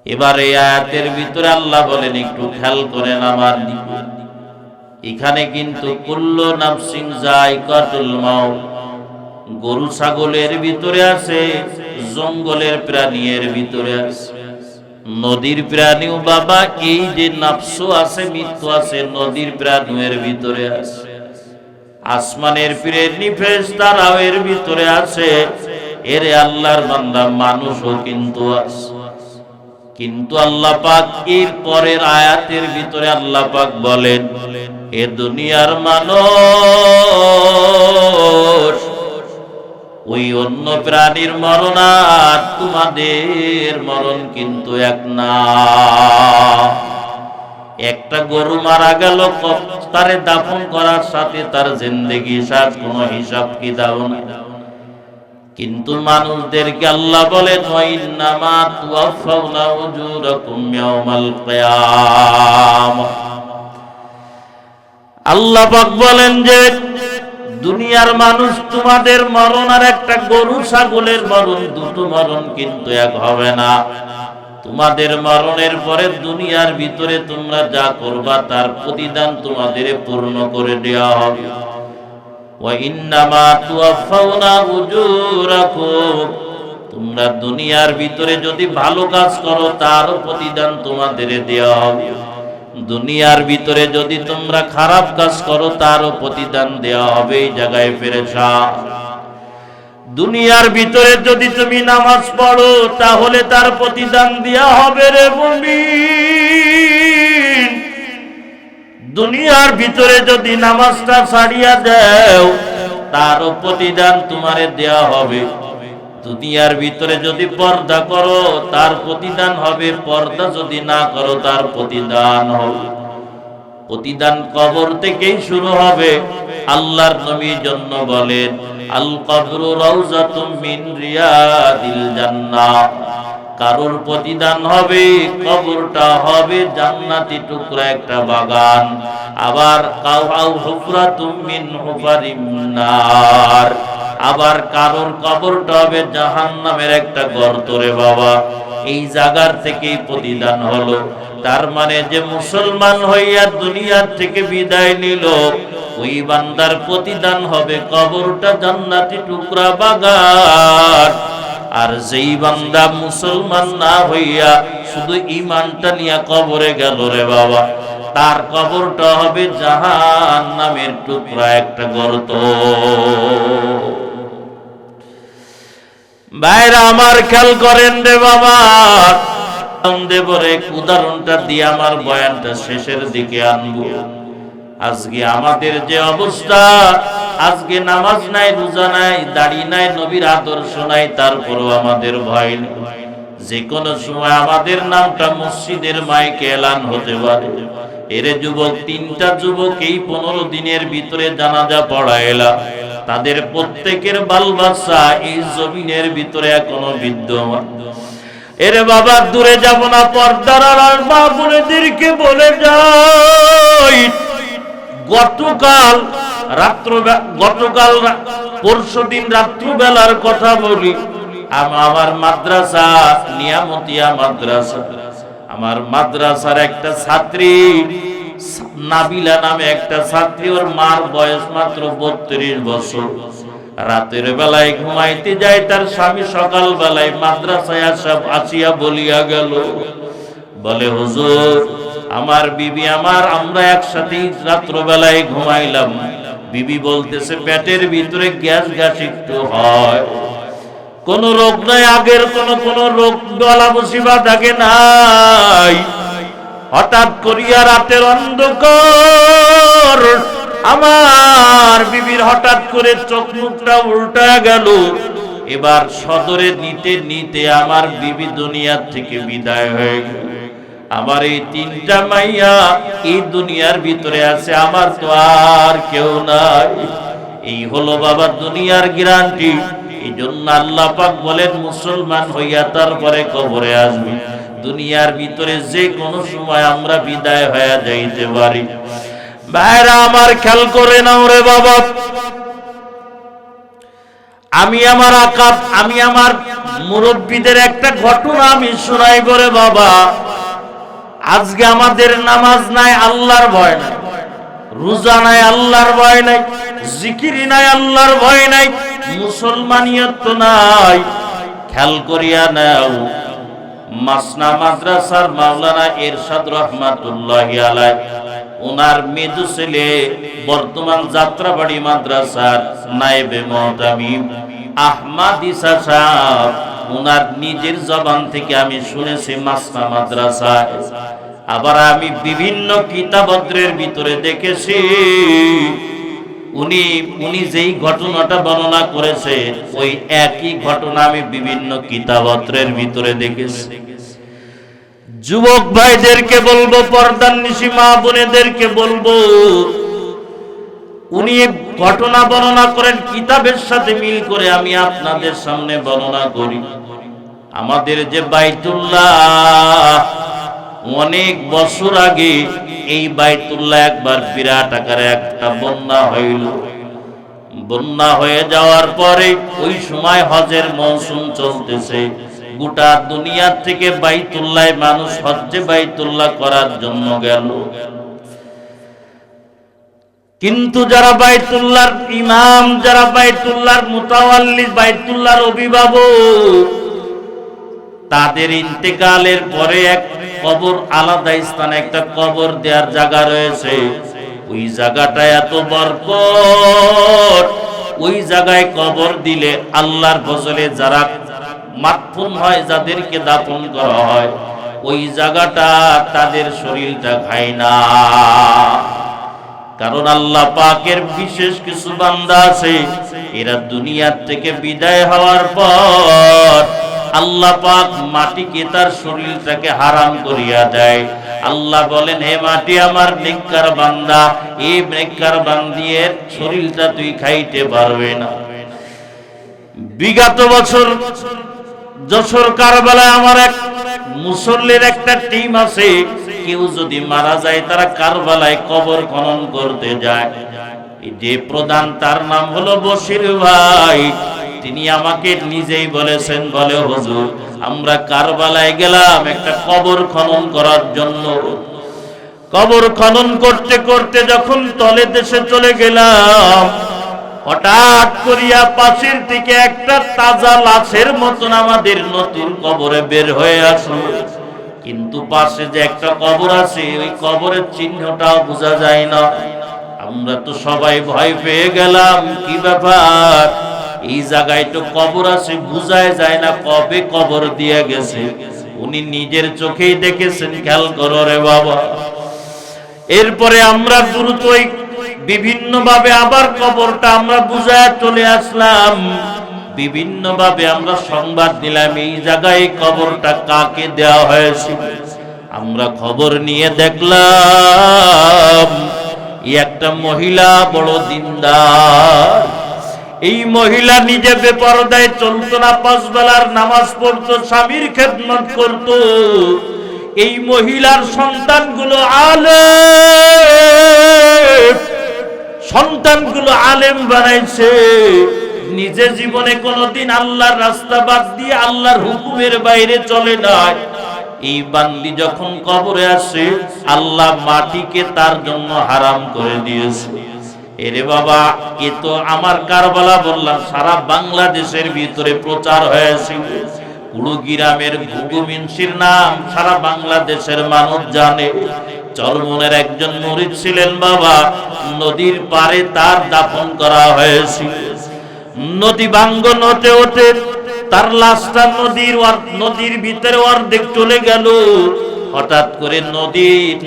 Speaker 1: এবার এই আয়াতের ভিতরে আল্লাহ বলেন একটু খেয়াল করেন আমার দিকে, এখানে কিন্তু কুল্লু নাফসিন যায়িকাতুল মাউত গরু ছাগলের ভিতরে আছে, জঙ্গলের প্রাণীর ভিতরে আছে, নদীর প্রাণীও বাবা এই যে নফস আছে, মৃত্যু আছে, নদীর প্রাণীর ভিতরে আছে, আসমানের প্রাণী ফেরেশতারাও এর ভিতরে আছে। এরে আল্লাহর বান্দা মানুষও কিন্তু আছে। কিন্তু আল্লাহ পাক এর পরের আয়াতের ভিতরে আল্লাহ পাক বলেন এ দুনিয়ার মানুষ ওই অন্য প্রাণীর মরণ আর তোমাদের মরণ কিন্তু এক না। একটা গরু মারা গেল, তারে দাফন করার সাথে তার জিন্দেগি শেষ, কোনো হিসাব কিতাব না। কিন্তু মানুষদেরকে আল্লাহ বলেন ওয়াইন্নামা তুওয়াফাউনা উজুরাকুম ইয়াওমাল কিয়ামah। আল্লাহ পাক বলেন যে দুনিয়ার মানুষ তোমাদের মরণ আর একটা গরু ছাগলের মরণ, দুটো মরণ কিন্তু এক হবে না। তোমাদের মরণের পরে দুনিয়ার ভিতরে তোমরা যা করবা তার প্রতিদান তোমাদের পূর্ণ করে দেওয়া হবে। ওয়াইন্নামা তুওয়াফাউনা উজুরাকুম, তোমরা দুনিয়ার ভিতরে যদি ভালো কাজ করো তার প্রতিদান তোমাদের দেওয়া হবে। দুনিয়ার ভিতরে যদি তোমরা খারাপ কাজ করো তারও প্রতিদান দেওয়া হবে। এই জায়গায় ফেরেশা, দুনিয়ার ভিতরে যদি তুমি নামাজ পড়ো তাহলে তার প্রতিদান দেওয়া হবে রে মুমিন। দুনিয়ার ভিতরে যদি নামাজটা ছাড়িয়া দাও তারও প্রতিদান তোমারে দেওয়া হবে। দুনিয়ার ভিতরে যদি পর্দা করো তার প্রতিদান হবে, পর্দা যদি না করো তার প্রতিদান হবে। প্রতিদান কবর থেকেই শুরু হবে। আল্লাহর নবী জন্য বলেন আল কবরু রাউযাতুম মিন রিয়াদিল জান্নাহ। কারোর প্রতিদান হবে কবরটা হবে জান্নাতি টুকরা একটা বাগান। আবার কাউ হুফরাতুম মিন হুফারিন নার, আবার কারোর কবরটা হবে জাহান্নামের একটা গর্ত রে বাবা। এই জায়গার থেকেই প্রতিদান হলো। তার মানে যে মুসলমান হইয়া দুনিয়ার থেকে বিদায় নিল ওই বান্দার প্রতিদান হবে কবরটা জান্নাতি টুকরা বাগান। আর যেই বান্দা মুসলমান না হইয়া শুধু ঈমানটা নিয়ে কবরে গেল রে বাবা, তার কবরটা হবে জাহান্নামের টুকরা একটা গর্ত। ভাইরা আমার খেয়াল করেন রে বাবা, দেবরে উদাহরণটা দিয়ে আমার বয়ানটা শেষের দিকে আনবো। আজকে আমাদের যে অবস্থা, আজকে নামাজ নাই, রোজা নাই, দাড়ি নাই, নবীর আদর্শ নাই, তারপরও আমাদের ভয় নেই। যে কোনো সময় আমাদের নামটা মসজিদের মাইকে এলান হতে পারে। এর যুবক, 3টা যুবক এই 15 দিনের ভিতরে জানাজা পড়াইলা, তাদের প্রত্যেকের বাল বাচ্চা এই জমিনের ভিতরে এখনো বিদ্যমান। এরে বাবা দূরে যাব না, পর্দার আড়াল মা বোনেদেরকে বলে যাই, গতকাল পরশুদিন রাত্রিবেলার কথা বলি। আমার মাদ্রাসা নিয়ামতিয়া মাদ্রাসা, আমার মাদ্রাসার একটা ছাত্রী নাবিলা নামে একটা ছাত্রী, ওর মার বয়স মাত্র 32 বছর। রাতের বেলায় ঘুমাইতে যায়, তার স্বামী সকাল বেলায় মাদ্রাসায় আসিয়া বলিয়া গেল, বলে হুজুর আমার বিবি আমরা একসাথে রাত্রবেলায় ঘুমাইলাম। বিবি বলতেছে পেটের ভিতরে গ্যাস গ্যাস একটু হয়, কোন রোগ নাই, আগের কোন রোগ বলা মুসিবত আগে নাই। হঠাৎ করিয়া রাতের অন্ধকার আমার বিবির হঠাৎ করে চোখ মুখটা উল্টা গেল। এবার সদরে নিতে নিতে আমার বিবি দুনিয়ার থেকে বিদায় হয়ে গেল। আমার এই তিনটা মাইয়া এই দুনিয়ার ভিতরে আছে, আমার তো আর কেউ নাই। এই হলো বাবা দুনিয়ার গ্যারান্টি। এই জন্য আল্লাহ পাক বলেন মুসলমান হইয়া তারপরে কবরে আসবে। দুনিয়ার ভিতরে যে কোনো সময় আমরা বিদায় হয়ে যাইতে পারি। ভাইরা আমার খেয়াল করে নাও রে বাবা, আমি আমার মুরব্বীদের একটা ঘটনা আমি শোনাইব রে বাবা। আজকে আমাদের নামাজ নাই, আল্লাহর ভয় নাই, রোজা নাই, আল্লাহর ভয় নাই, জিকির নাই, আল্লাহর ভয় নাই, মুসলমানিয়ত তো নাই। খেয়াল করিয়া নাও, মাসনা মাদ্রাসার মাওলানা এরশাদ রহমাতুল্লাহি আলাইহি ওনার মেজু ছেলে বর্তমান যাত্রাবাড়ি মাদ্রাসার নায়েবে মুহতামিম আহমদ ঈসা সাহেব, ওনার নিজের জবান থেকে আমি শুনেছি মাসনা মাদ্রাসায়। আবার আমি বিভিন্ন কিতাবদ্রের ভিতরে দেখেছি উনি যেই ঘটনাটা বর্ণনা করেছে ওই একই ঘটনা আমি বিভিন্ন কিতাবদ্রের ভিতরে দেখেছি। যুবক ভাইদেরকে বলবো, পর্দার নিশি মা বোনেদেরকে বলবো, উনি ঘটনা বর্ণনা করেন কিতাবের সাথে মিল করে আমি আপনাদের সামনে বর্ণনা করি। আমাদের যে বাইতুল্লাহ, অনেক বছর আগে এই বাইতুল্লাহ একবার বিরাট আকারে একটা বন্যা হইল। বন্যা হয়ে যাওয়ার পরে ওই সময় হজের মৌসুম চলতেছে। গোটা দুনিয়া থেকে বাইতুল্লাহ মানুষ হজ্জে বাইতুল্লাহ করার জন্য গেল। কিন্তু যারা বাইতুল্লাহর ইমাম, যারা বাইতুল্লাহর মুতাওয়াল্লি, বাইতুল্লাহর অভিভাবক, তাদের ইন্তেকালের পরে এক কবর, আলাদা স্থানে একটা কবর দেওয়ার জায়গা রয়েছে। ওই জায়গাটা এত বরকত, ওই জায়গায় কবর দিলে আল্লাহর ফজলে যারা মাদফুন হয়, যাদেরকে দাফন করা হয়, ওই জায়গাটা তাদের শরীরটা খায় না। কারণ আল্লাহ পাকের বিশেষ কিছু বান্দা আছে, এরা দুনিয়ার থেকে বিদায় হওয়ার পর আল্লাহ পাক মাটিকে তার শরীরটাকে হারাম করিয়া দেয়। আল্লাহ বলেন, হে মাটি আমার নেককার বান্দা, এই নেককার বান্দির শরীরটা তুই খাইতে পারবে না। বিগত বছর যশোর কারবালায় আমার এক মুসল্লির একটা টিম আছে, কেউ যদি মারা যায় তারা কারবালায় কবর খনন করতে যায়। যে প্রধান তার নাম হলো বশির ভাই। তিনি আমাকে নিজেই বলেছেন, বলে হুজুর আমরা কারবালায় গেলাম একটা কবর খনন করার জন্য। কবর খনন করতে করতে যখন তলে দেশে চলে গেলাম, হঠাৎ করিয়া পাশের থেকে একটা তাজা লাশের মতন আমাদের নতুন কবরে বের হয়ে আসলো। কিন্তু পাশে যে একটা কবর আছে, ওই কবরের চিহ্নটাও বোঝা যায় না। আমরা তো সবাই ভয় পেয়ে গেলাম, কি ব্যাপার, এই জায়গায় তো কবর আছে, বুঝায় যায় না কবে কবর দিয়ে গেছে। উনি নিজের চোখেই দেখেছেন, খেয়াল করো রে বাবা। এরপরে আমরা দ্রুত বিভিন্ন ভাবে আবার কবরটা আমরা বুঝায় চলে আসলাম। বিভিন্ন ভাবে আমরা সংবাদ দিলাম এই জায়গায় কবরটা কাকে দেওয়া হয়েছে। আমরা খবর নিয়ে দেখলাম একটা মহিলা বড় দিনদার। এই মহিলা নিজে বেপরদায় চলতো না, 5 বেলার নামাজ পড়তো, স্বামীর খেদমত করত। এই মহিলার সন্তানগুলো আলেম বানাইছে। নিজে জীবনে কোনোদিন আল্লাহর রাস্তা বাদ দিয়ে আল্লাহর হুকুমের বাইরে চলে নাই। এই বান্দি যখন কবরে আসে, আল্লাহ মাটিকে তার জন্য হারাম করে দিয়েছে। এরে বাবা, এ তো আমার কারবালা বললাম, সারা বাংলাদেশের ভিতরে প্রচার হয়েছিল। কুড়ুগ্রামের ঘুঘুমিনসির নাম সারা বাংলাদেশের মানুষ জানে। চরমনের একজন মুরিদ ছিলেন বাবা, নদীর পারে তার দাফন করা হয়েছিল। নদী ভাঙ্গন হতে হতে তার লাশটা নদীর ভিতরে অর্ধেক চলে গেল। হঠাৎ করে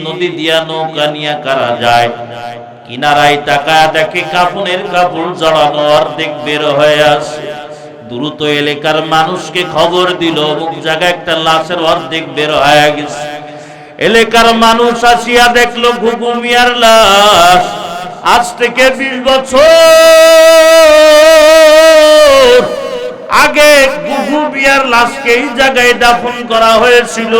Speaker 1: নদী দিয়া নৌকা নিয়ে কারা যায়, কিনারায় তাকায় দেখে কাফনের কাপড় জড়ানো অর্ধেক বের হয়ে আসে। দ্রুত এলাকার মানুষকে খবর দিল, অমুক জায়গায় একটা লাশের অর্ধেক বের হয়ে গেছে। এলাকার মানুষ আসিয়া দেখলো ঘুঘু মিয়ার লাশ। আজ থেকে 20 বছর আগে ঘুঘু মিয়ার লাশকে এই জায়গায় দাফন করা হয়েছিল।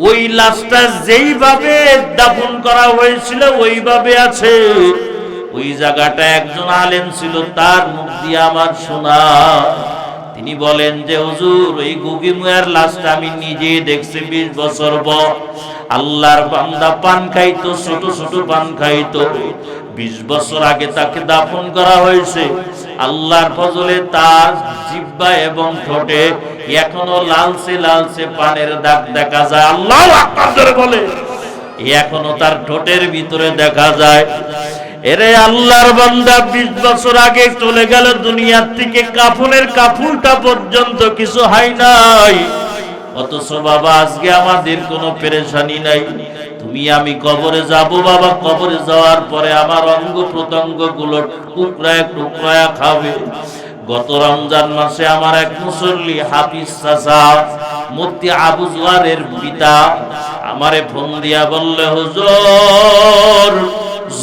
Speaker 1: ওই লাশটা যেইভাবে দাফন করা হয়েছিল ওইভাবে আছে। ওই জায়গাটা একজন আলেম ছিল, তার মুখ দিয়ে আমার শোনা। তিনি বলেন যে হুজুর, ওই ঘুঘু মিয়ার লাশটা আমি নিজে দেখছি 20 বছর পর। আল্লাহর বান্দা পান খাইতো, ছোট ছোট পান খাইতো। 20 বছর আগে তাকে দাফন করা হয়েছে। আল্লাহর ফজলে তার জিহ্বা এবং ঠোঁটে এখনো লালচে লালচে পানের দাগ দেখা যায়। আল্লাহু আকবার জোরে বলে, এখনো তার ঠোঁটের ভিতরে দেখা যায়। এরে আল্লাহর বান্দা 20 বছর আগে চলে গেল দুনিয়ার থেকে, কাফনের কাপড়টা পর্যন্ত কিছু হয় নাই। অথচ বাবা আজকে আমাদের কোনো পেরেশানি নাই। তুমি আমি কবরে যাব বাবা, কবরে যাওয়ার পরে আমার অঙ্গ প্রত্যঙ্গ গুলো টুকরায় টুকরায় খাবে। গত রমজান মাসে আমার এক মুসল্লি হাফিজ চাচা, মুফতি আবু জুয়ারের পিতা, আমারে ফোন দিয়া বললে হুজুর,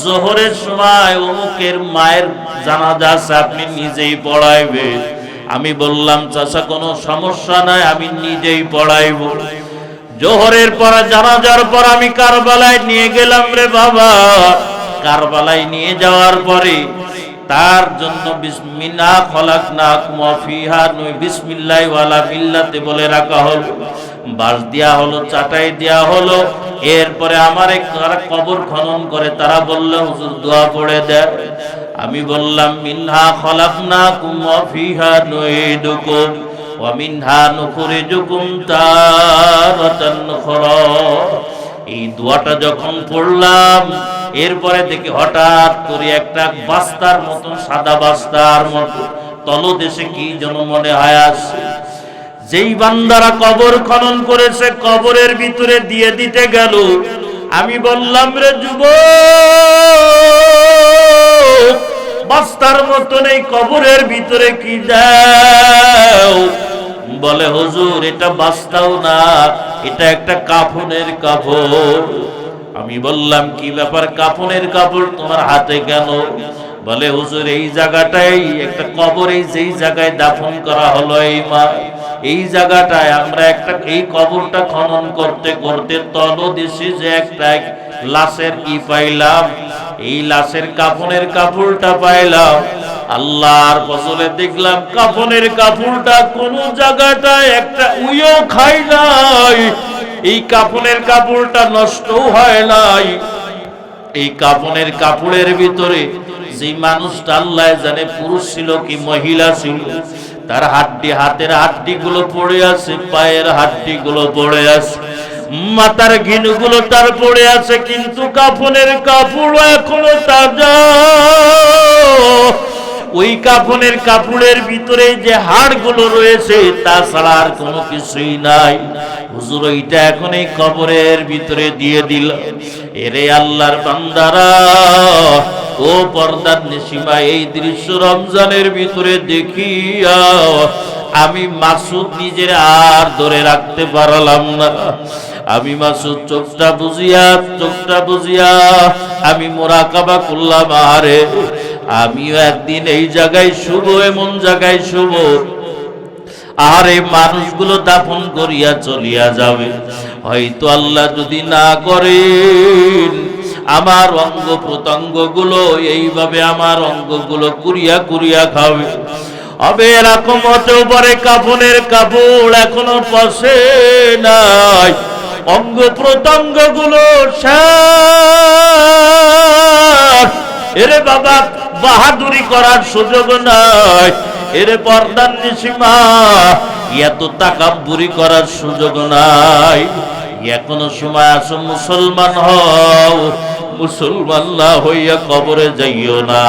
Speaker 1: জোহরের সময় অমুকের মায়ের জানাজা আছে, আপনি নিজেই পড়াইবেন। আমি বললাম চাচা কোনো সমস্যা নাই, আমি নিজেই পড়াইব। জোহরের পর জানাজার পর আমি কারবালায় নিয়ে গেলাম রে বাবা। কারবালায় নিয়ে যাওয়ার পরে তার জন্য বিসমিল্লাহ খলাকনাকুম ওয়া ফিহা বিসমিল্লাহি ওয়ালা বিল্লাতে বলে রাখা হলো, বাঁশ দেয়া হলো, চাটাই দেয়া হলো। এরপরে আমার কবর খনন করে তারা বলল হুজুর দোয়া পড়ে দেয়। আমি বললাম মিনহা খলাকনাকুম ওয়া ফিহা নুঈদুকুম ওয়া মিনহা নুখরিজুকুম তারাতান উখরা। এই দোয়াটা যখন পড়লাম, এরপরে দেখি হঠাৎ করে একটা বাস্তার মতন, সাদা বাস্তার মতো তলদেশে কি যেন মনে হয় আসে। যেই বান্দারা কবর খনন করেছে কবরের ভিতরে দিয়ে দিতে গেল। আমি বললাম রে যুবক, বাস্তার মতন এই কবরের ভিতরে কি দাও? বলে হুজুর এটা বাস্তাও না, এটা একটা কাফনের কাপড়। আমি বললাম কি ব্যাপার, কাফনের কাপড় তোমার হাতে কেন? বলে হুজুর এই জায়গাটাই একটা কবর, এই যেই জায়গায় দাফন করা হলো এই মা, এই জায়গাটায় আমরা একটা এই কবরটা খনন করতে করতে তলদেশে যে একটা লাশের কি পাইলাম, এই লাশের কাফনের কাপড়টা পাইলাম। আল্লাহর ফজলে দেখলাম কাফনের কাপড়টা কোন জায়গাটায় একটা উইও খাই নাই, এই কাফনের কাপড়টা নষ্টও হয় নাই। এই কাফনের কাপড়ের ভিতরে যে মানুষটা আল্লাহ জানে পুরুষ ছিল কি মহিলা ছিল, তার হাতের হাড্ডি গুলো পড়ে আছে, পায়ের হাড্ডি গুলো পড়ে আছে, মাথার ঘিনুগুলো তার পড়ে আছে, কিন্তু কাফনের কাপড় এখনো তাজা। ওই কাফনের কাপড়ের ভিতরে যে হাড়গুলো রয়েছে তাছাড়া আর কোনো কিছুই নাই। হুজুর ওইটা এখন এই কবরের ভিতরে দিয়ে দিল। এরে আল্লাহর বান্দারা, ও পর্দার নিশিমা, এই দৃশ্য রমজানের ভিতরে দেখিয়া আমি মাসুদ নিজের আর ধরে রাখতে পারলাম না। আমি মাসুদ চোখটা বুঝিয়া আমি মুরাকাবা করলাম, আরে আমিও একদিন এই জায়গায় শুভ, এমন জায়গায় শুভ, আর এই মানুষগুলো দাফন করিয়া চলিয়া যাবে। হয়তো আল্লাহ যদি না করেন আমার অঙ্গ প্রত্যঙ্গ গুলো এইভাবে আমার অঙ্গগুলো কুড়িয়া কুড়িয়া খাবে। হবে এরকম হতেও পারে কাফনের কাপড় এখনো পচে নাই, অঙ্গ প্রত্যঙ্গ গুলো এরে বাবা বাহাদুরি করার সুযোগ নাই। এরে পর্দার নিশিমা এত তাকাব্বুরি করার সুযোগ নাই। এখনো সময় আছে, মুসলমান হও, মুসলমান না হইয়া কবরে যাইও না।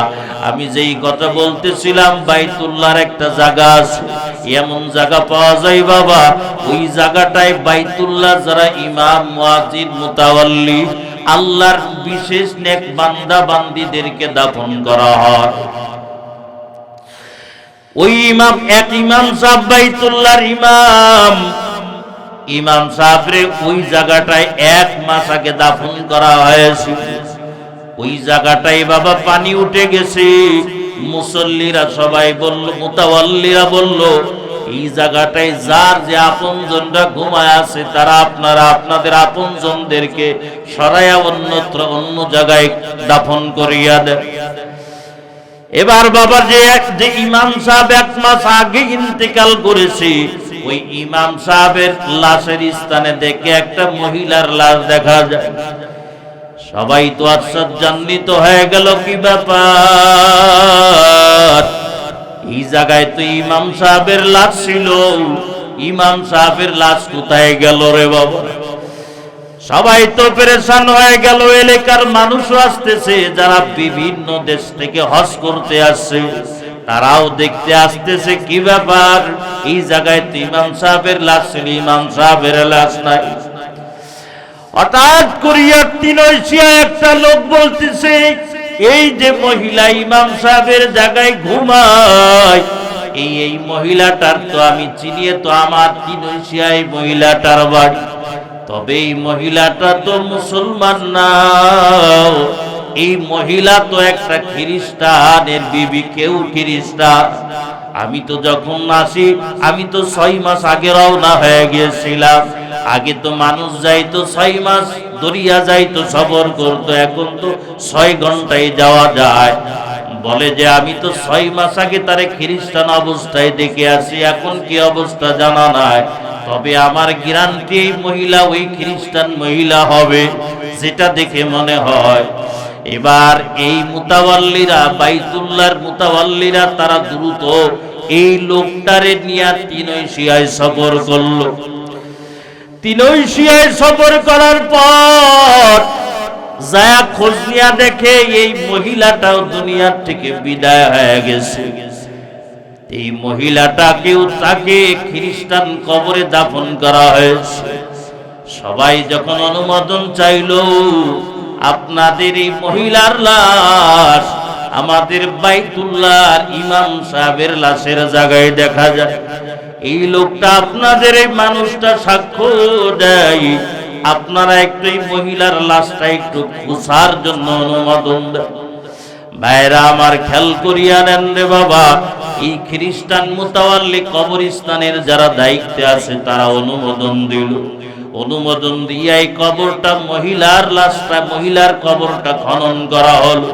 Speaker 1: আমি যেই কথা বলতেছিলাম, বাইতুল্লাহর একটা জায়গা আছে, এমন জায়গা পাওয়া যায় বাবা, ওই জায়গাটায় বাইতুল্লাহ যারা ইমাম, মুয়াজ্জিন, মুতাওয়াল্লি, আল্লাহর বিশেষ নেক বান্দা বান্দীদেরকে দাফন করা হয়। ওই ইমাম, এক ইমাম সাহেব বাইতুল্লাহর ইমাম সাহেবরে ওই জায়গাটায় 1 মাস আগে দাফন করা হয়েছে। ওই জায়গাটায় বাবা পানি উঠে গেছে। মুসল্লিরা সবাই বলল, মুতাওয়াল্লিরা বলল, এই জায়গাটায় যার যে আপনজনরা ঘুমায় আছে তারা আপনারা আপনাদের আপনজনদেরকে সরাইয়া অন্যত্র অন্য জায়গায় দাফন করিয়া দেন। এবার বাবা যে ইমাম সাহেব 1 মাস আগে ইন্তেকাল করেছে, ওই ইমাম সাহেবের লাশের স্থানে দেখে একটা মহিলার লাশ দেখা যায়। সবাই তো আশ্চর্যান্বিত হয়ে গেল, কি ব্যাপার, এই জায়গায় তো ইমাম সাহেবের লাশ ছিল, ইমাম সাহেবের লাশ কোথায় গেল রে বাবা? সবাই তো পেরেশান হয়ে গেল। এলাকার মানুষও আসতেছে, যারা বিভিন্ন দেশ থেকে হজ করতে আসছে তারাও দেখতে আসতেছে, কি ব্যাপার, এই জায়গায় তো ইমাম সাহেবের লাশ ছিল, ইমাম সাহেবের লাশ নাই। হঠাৎ করিয়া তিনশিয়া একটা লোক বলতেছে, এই যে মহিলা ইমাম সাহেবের জায়গায় ঘুমায়, এই মহিলাটার তো আমি চিনি, তো আমার তিনশিয়ায় মহিলাটার বাড়ি, তবে এই মহিলাটা তো মুসলমান না, এই মহিলা তো একটা খ্রিস্টানের বিবি, কেউ খ্রিস্টান। আমি তো যখন আসি, আমি তো 6 মাস আগে রওনা হয়ে গিয়েছিলাম। আগে তো মানুষ যাইতো 6 মাস দরিয়া যাইতো, সফর করতো, এখন তো 6 ঘন্টায় যাওয়া যায়। বলে যে আমি তো 6 মাস আগে তারে খ্রিস্টান অবস্থায় দেখে আসি, এখন কি অবস্থা জানা নাই, তবে আমার গ্যারান্টি এই মহিলা ওই খ্রিস্টান মহিলা হবে, যেটা দেখে মনে হয়। এবার এই মুতাওয়াল্লিরা, বাইতুল্লাহর মুতাওয়াল্লিরা, তারা দ্রুত এই লোকটারে নিয়ে তিনশিয়ায় সফর করলো। তিনশিয়ায় সফর করার পর যায়া খোঁজ নিয়া দেখে এই মহিলাটাও দুনিয়ার থেকে বিদায় হয়ে গেছে। এই মহিলাটাকেও তাকে খ্রিস্টান কবরে দাফন করা হয়েছে। সবাই যখন অনুমোদন চাইল, আপনাদের এই মহিলার লাশ আমাদের বাইতুল্লাহর ইমাম সাহেবের লাশের জায়গায় দেখা যায়, এই লোকটা আপনাদের এই মানুষটা সাক্ষ্য দেয়, আপনারা একটু এই মহিলার লাশটা একটু খোঁজার জন্য অনুমোদন দেন। ভাইরা আমার, খেয়াল করিয়া নেন রে বাবা, এই খ্রিস্টান মুতাওয়াল্লি কবরস্থানের যারা দায়িত্বে আছে তারা অনুমোদন দিল। অনুমোদন দিয়ে এই কবরটা, মহিলার লাশটা, মহিলার কবরটা খনন করা হলো।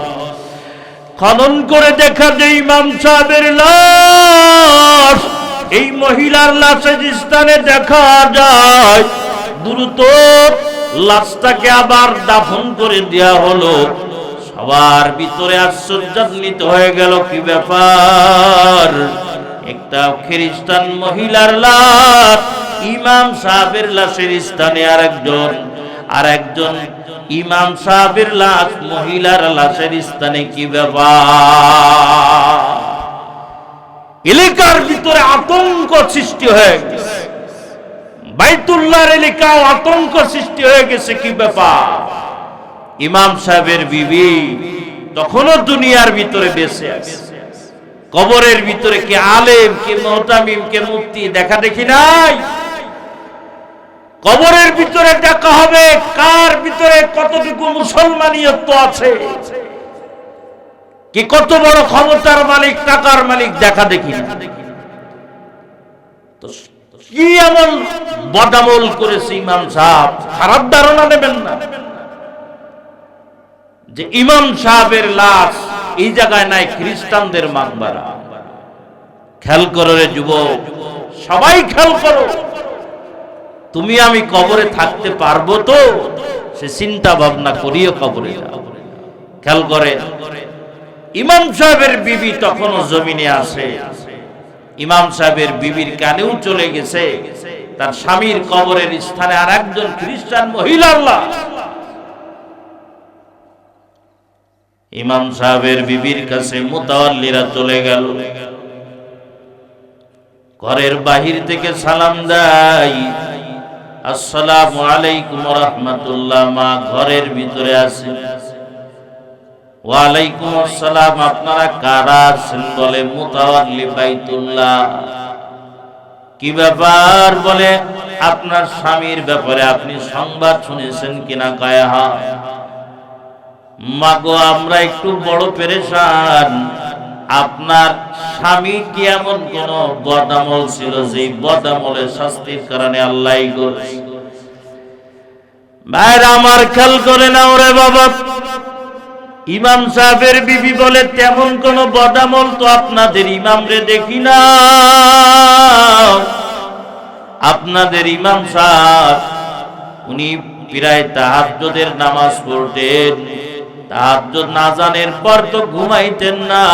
Speaker 1: খনন করে দেখা যায় ইমাম সাহেবের লাশ এই মহিলার লাশের স্থানে দেখা যায়। দ্রুত লাশটাকে আবার দাফন করে দেয়া হলো। সবার ভিতরে আশ্চর্যান্বিত হয়ে গেল, কি ব্যাপার, একটা খ্রিস্টান মহিলার লাশ ইমাম সাহেবের লাশের স্থানে আরেকজন ইমাম সাহেবের লাশ মহিলার লাশের স্থানে, কি ব্যাপার? এলাকার ভিতরে আতঙ্ক সৃষ্টি হয়ে গেছে, বাইতুল্লাহর এলাকায় আতঙ্ক সৃষ্টি হয়ে গেছে, কি ব্যাপার? ইমাম সাহেবের বিবি তখনও দুনিয়ার ভিতরে বেঁচে আছে, কবরের ভিতরে কে আলেম, কে মুহতামিম, কে মুফতি দেখা দেখি নাই। কবরের ভিতরে দেখা হবে কার ভিতরে কতটুকু মুসলমানিয়ত আছে, কি কত বড় ক্ষমতার মালিক, টাকার মালিক, দেখা দেখি না। কি এমন বদামল করেছে ইমাম সাহেব, খারাপ ধারণা নেবেন না যে ইমাম সাহেবের লাশ এই জায়গায় নাই, খ্রিস্টানদের মাকবারা। খেয়াল করো রে যুবক, সবাই খেয়াল করো, তুমি আমি কবরে থাকতে পারবো তো, সে চিন্তা ভাবনা করিও কবরে যাও। খেয়াল করে, ইমাম সাহেবের বিবি তখনও জমিনে আছে, ইমাম সাহেবের বিবির কানেও চলে গেছে তার স্বামীর কবরের স্থানে আর একজন খ্রিস্টান মহিলার লাশ। ইমাম সাহেবের বিবির কাছে মুতাওয়াল্লিরা চলে গেল, ঘরের বাহির থেকে সালাম দেয়, আসসালামু আলাইকুম ওয়া রাহমাতুল্লাহ। মা ঘরের ভিতরে আছেন। ওয়ালাইকুম আসসালাম, আপনারা কারা আছেন? বলে মুতাওয়াল্লি বাইতুল্লাহ। কি ব্যাপার? বলে আপনার স্বামীর ব্যাপারে আপনি সংবাদ শুনেছেন কিনা? কয় হ্যাঁ। মাগো আমরা একটু বড় পেরেশান, আপনার স্বামী কি এমন কোন বদামল ছিল যে বদামলের শাস্তির কারণে আল্লাহ করছে? ভাইরা আমার খেয়াল করে নাও রে বাবা। ইমাম সাহেবের বিবি বলে তেমন কোন বদামল তো আপনাদের ইমাম রে দেখি না। আপনাদের ইমাম সাহেব উনি প্রায় তাহাজ্জুদের নামাজ পড়তেন, তাহাজ্জুদ নাজানের পর তো ঘুমাইতেন না।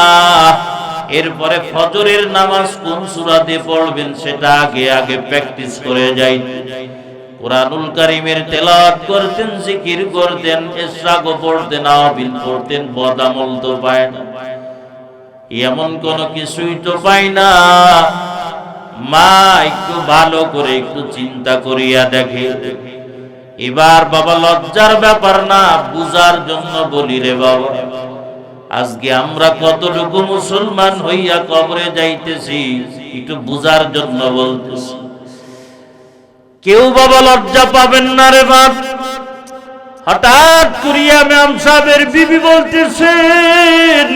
Speaker 1: এরপরে ফজরের নামাজ কোন সূরাতে পড়বেন সেটা আগে আগে প্র্যাকটিস করে যাইতেন। কুরআনুল কারীমের তেলাওয়াত করতেন, জিকির করতেন, ইশরাক পড়তেন, আওয়াবিল পড়তেন। বদামল তো পায় না, এমন কোন কিছুই তো পায় না। মা একটু ভালো করে একটু চিন্তা করিয়া দেখে। এবার বাবা লজ্জার ব্যাপার না, বুঝার জন্য বলি রে বাবা। আজকে আমরা কতটুকু মুসলমান হইয়া কবরে যাইতেছি একটু বুঝার জন্য বলতেছি। কেউ বাবা লজ্জা পাবেন না রে বাপ। হঠাৎ করিয়া ইমাম সাহেবের বিবি বলতেছেন,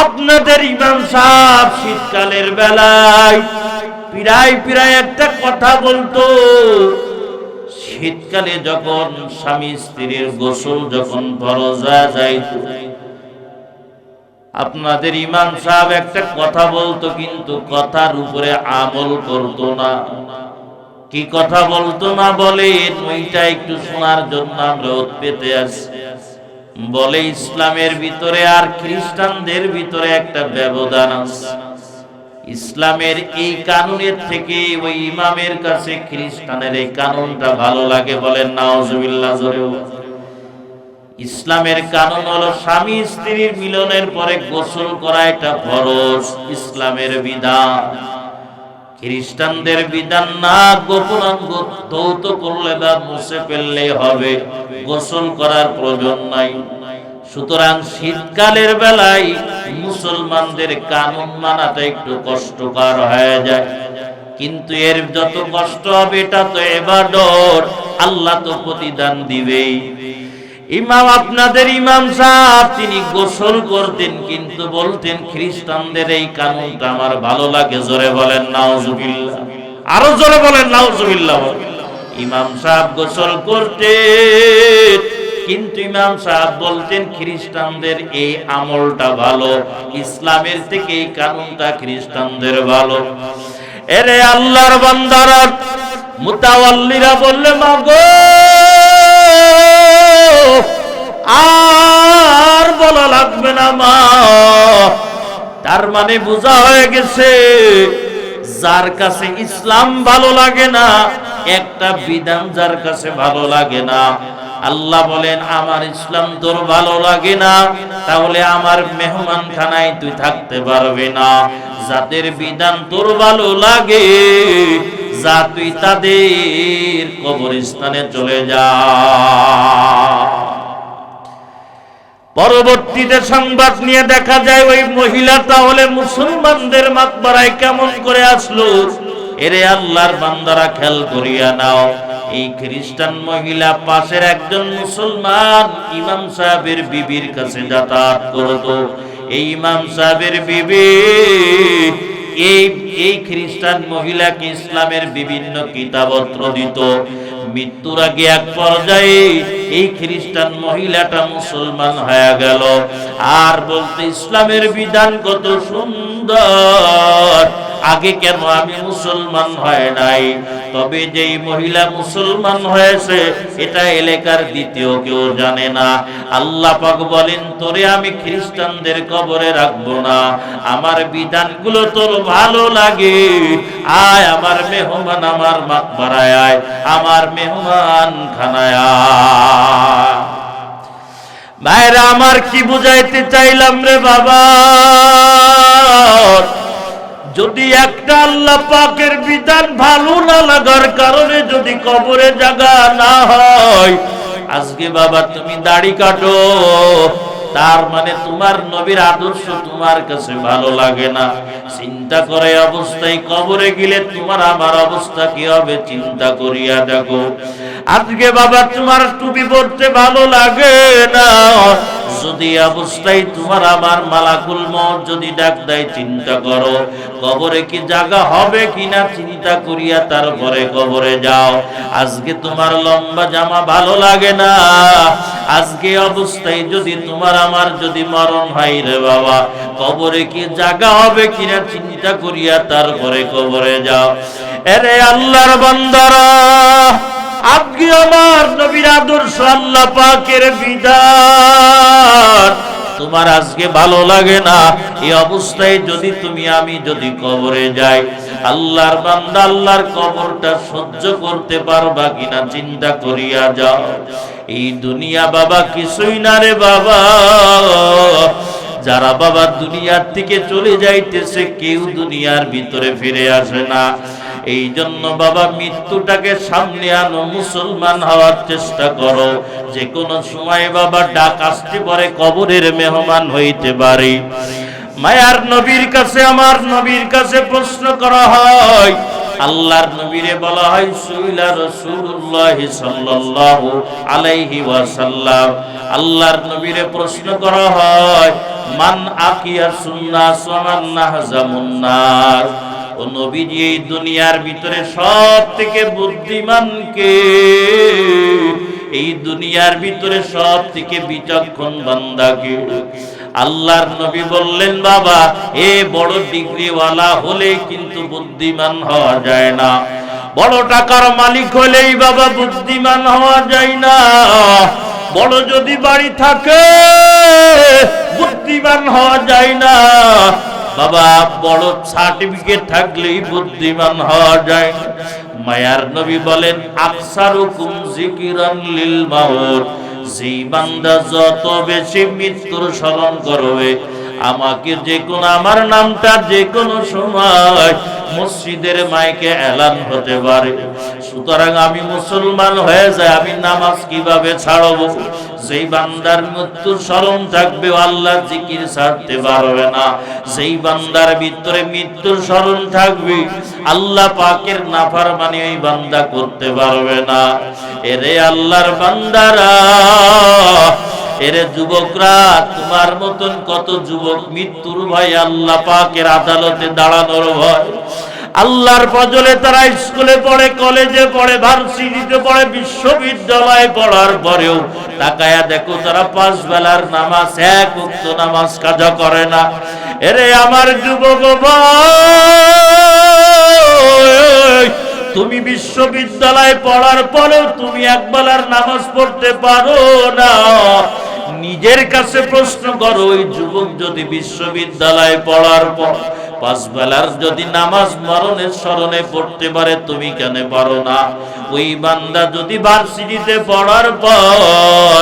Speaker 1: আপনাদের ইমাম সাহেব শীতকালের বেলায় প্রায় একটা কথা বলতো। শীতকালে যখন স্বামী স্ত্রীর গোসল যখন ফরজ হয়ে যাইত, আপনাদের ইমাম সাহেব একটা কথা বলতো, কিন্তু কথার উপরে আমল করতো না। কি কথা বলতো না বলেন? ওইটা একটু শোনার জন্য আমরা পেতে আছি। বলে ইসলামের ভিতরে আর খ্রিস্টানদের ভিতরে একটা ব্যবধান আছে। ইসলামের এই কানুনের থেকে ওই ইমামের কাছে খ্রিস্টানের এই কানুনটা ভালো লাগে। বলেন নাউজুবিল্লাহ জোরে। ইসলামের কানুন হলো স্বামী স্ত্রীর মিলনের পরে গোসল করা, এটা ফরজ ইসলামের বিধান। খ্রিস্টানদের বিধান না, গোপনাঙ্গ ধৌত করলে বা মুছে ফেললে হবে, গোসল করার প্রয়োজন নাই। সুতরাং শীতকালের বেলায় মুসলমানদের কানুন মানাটা একটু কষ্টকর হয়ে যায়, কিন্তু এর যত কষ্ট হবে এটা তো ইবাদত, আল্লাহ তো প্রতিদান দিবেই। ইমাম আপনাদের ইমাম সাহেব তিনি গোসল করতেন, কিন্তু বলতেন খ্রিস্টানদের এই কানুনটা আমার ভালো লাগে। জোরে বলেন নাউজুবিল্লাহ, আরো জোরে বলেন নাউজুবিল্লাহ। ইমাম সাহেব গোসল করতেন, কিন্তু ইমাম সাহেব বলতেন খ্রিস্টানদের এই আমলটা ভালো, ইসলামের থেকে এই কানুনটা খ্রিস্টানদের ভালো। এরে আল্লাহর বান্দারা, মুতাওয়াল্লিরা বললে মাগো আর বলা লাগবে না মা। তার মানে বোঝা হয়ে গেছে যার কাছে ইসলাম ভালো লাগে না, একটা বিধান যার কাছে ভালো লাগে না, আল্লাহ বলেন আমার ইসলাম তোর ভালো লাগে না, তাহলে আমার মেহমান খানায় তুই থাকতে পারবে না। যাদের বিধান তোর ভালো লাগে, যা তুই তাদের কবরস্থানে চলে যা। পরবর্তীতে সংবাদ নিয়ে দেখা যায় ওই মহিলা তাহলে মুসলমানদের মাকবারায় কেমন করে আসলো। এরে আল্লাহর বান্দারা খেয়াল করিয়া নাও, এই খ্রিস্টান মহিলা পাশের একজন মুসলমান ইমাম সাহেবের বিবির কাছে যাতায়াত করত। এই ইমাম সাহেবের বিবি এই খ্রিস্টান মহিলাকে ইসলামের বিভিন্ন কিতাবত্র দিত। মৃত্যুর আগে এক পর্যায়ে এই খ্রিস্টান মহিলাটা মুসলমান হয়ে গেল, আর বলতে ইসলামের বিধান কত সুন্দর, আগে কেন আমি মুসলমান হয় নাই? তবে যেই মহিলা মুসলমান হয়েছে এটা এলাকার দ্বিতীয় কেউ জানে না। আল্লাহ পাক বলেন, তোরে আমি খ্রিস্টানদের কবরে রাখবো না, আমার বিধানগুলো তোর ভালো লাগে, আয় আমার মেহমান, আমার মাকবারায় আয়, আমার মেহমান খানায় আয়। ভাইরা আমার, কি বুঝাইতে চাইলাম রে বাবা, যদি একটা আল্লাহ পাকের বিধান ভালো না লাগার কারণে যদি কবরে জায়গা না হয়, আজকে বাবা তুমি দাড়ি কাটো, তার মানে তোমার নবীর আদর্শ তোমার কাছে ভালো লাগে না। চিন্তা করে অবস্থায় কবরে গেলে তোমার আমার অবস্থা কি হবে চিন্তা করিয়া দেখো। আজকে বাবা তোমার টুপি পরতে ভালো লাগে না, যদি অবস্থায় তোমার আমার মালাকুল মউত যদি ডাক দেয়, চিন্তা করো কবরে কি জায়গা হবে কিনা, চিন্তা করিয়া তারপরে কবরে যাও। আজকে তোমার লম্বা জামা ভালো লাগে না, আজকে অবস্থায় যদি তোমার আমার যদি মরণ হয় রে বাবা, কবরে কি জায়গা হবে কিনা চিন্তা করিয়া তারপরে কবরে যাও। এরে আল্লাহর বান্দারা, আজকে আমার নবীর আদর্শ আল্লাহ পাকের বিধান তোমার আজকে ভালো লাগে না, এই অবস্থায় যদি তুমি আমি যদি কবরে যাই, আল্লাহর বান্দা আল্লাহর কবরটা সহ্য করতে পারবা কিনা চিন্তা করিয়া যাও। এই দুনিয়া বাবা কিছুই না রে বাবা, যারা বাবা দুনিয়ার থেকে চলে যাইতেছে কেউ দুনিয়ার ভিতরে ফিরে আসে না। এই জন্য বাবা মৃত্যুটাকে সামনে আনো, মুসলমান হওয়ার চেষ্টা করো। যে কোনো সময় বাবা ডাক আসতে পারে, কবরের মেহমান হইতে পারে। মায়ার নবীর কাছে আমার নবীর কাছে প্রশ্ন করা হয়, আল্লাহর নবীরে বলা হয় সুইলা রাসূলুল্লাহ সাল্লাল্লাহু আলাইহি ওয়াসাল্লাম, আল্লাহর নবীরে প্রশ্ন করা হয় মান আকিয়া সুন্নাস ওয়া মান নাহজামুন নাস, ও নবীজি এই দুনিয়ার ভিতরে সব থেকে বুদ্ধিমান কে, এই দুনিয়ার ভিতরে সব থেকে বিচক্ষণ বান্দা কে? আল্লাহর নবী বললেন, বাবা এ বড় ডিগ্রিওয়ালা হলে কিন্তু বুদ্ধিমান হওয়া যায় না, বড় টাকার মালিক হলেই বাবা বুদ্ধিমান হওয়া যায় না, বড় যদি বাড়ি থাকে বুদ্ধিমান হওয়া যায় না, বাবা বড় সার্টিফিকেট থাকলেই বুদ্ধিমান হওয়া যায় না। মায়ার নবী বলেন, আকসারুকুম যিকরান লিল মাউত, যেই বান্দা যত বেশি মৃত্যুর স্মরণ করবে, আমাকে যে কোনো আমার নামটা যে কোনো সময় মসজিদের মাইকে এলান হতে পারে, সুতরাং আমি মুসলমান হয়ে যাই, আমি নামাজ কিভাবে ছাড়বো? যেই বান্দার মৃত্যুর স্মরণ থাকবে আল্লাহ জিকির ছাড়তে পারবে না, যেই বান্দার ভিতরে মৃত্যুর স্মরণ থাকবে আল্লাহ পাকের নাফরমানি ওই বান্দা করতে পারবে না। এরে আল্লাহর বান্দারা, এরে যুবকরা, তোমার মতন কত যুবক মৃত্যুর ভয়, আল্লাহ পাকের আদালতে দাঁড়ানোর ভয়, আল্লাহর ফজলে তারা স্কুলে পড়ে, কলেজে পড়ে, ভার্সিটিতে পড়ে, বিশ্ববিদ্যালয়ে পড়ার পরেও তাকায়া দেখো তারা 5 বেলার নামাজ, 1 ওয়াক্ত নামাজ কাজা করে না। এরে আমার যুবক ভাই, তুমি বিশ্ববিদ্যালয়ে পড়ার পরেও তুমি 1 বেলার নামাজ পড়তে পারো না, নিজের কাছে প্রশ্ন করো, ওই যুবক যদি বিশ্ববিদ্যালয়ে পড়ার পর 5 বেলার যদি নামাজ মরণের স্মরণে পড়তে পারে, তুমি কেন পারো না? ওই বান্দা যদি ভার্সিটিতে পড়ার পর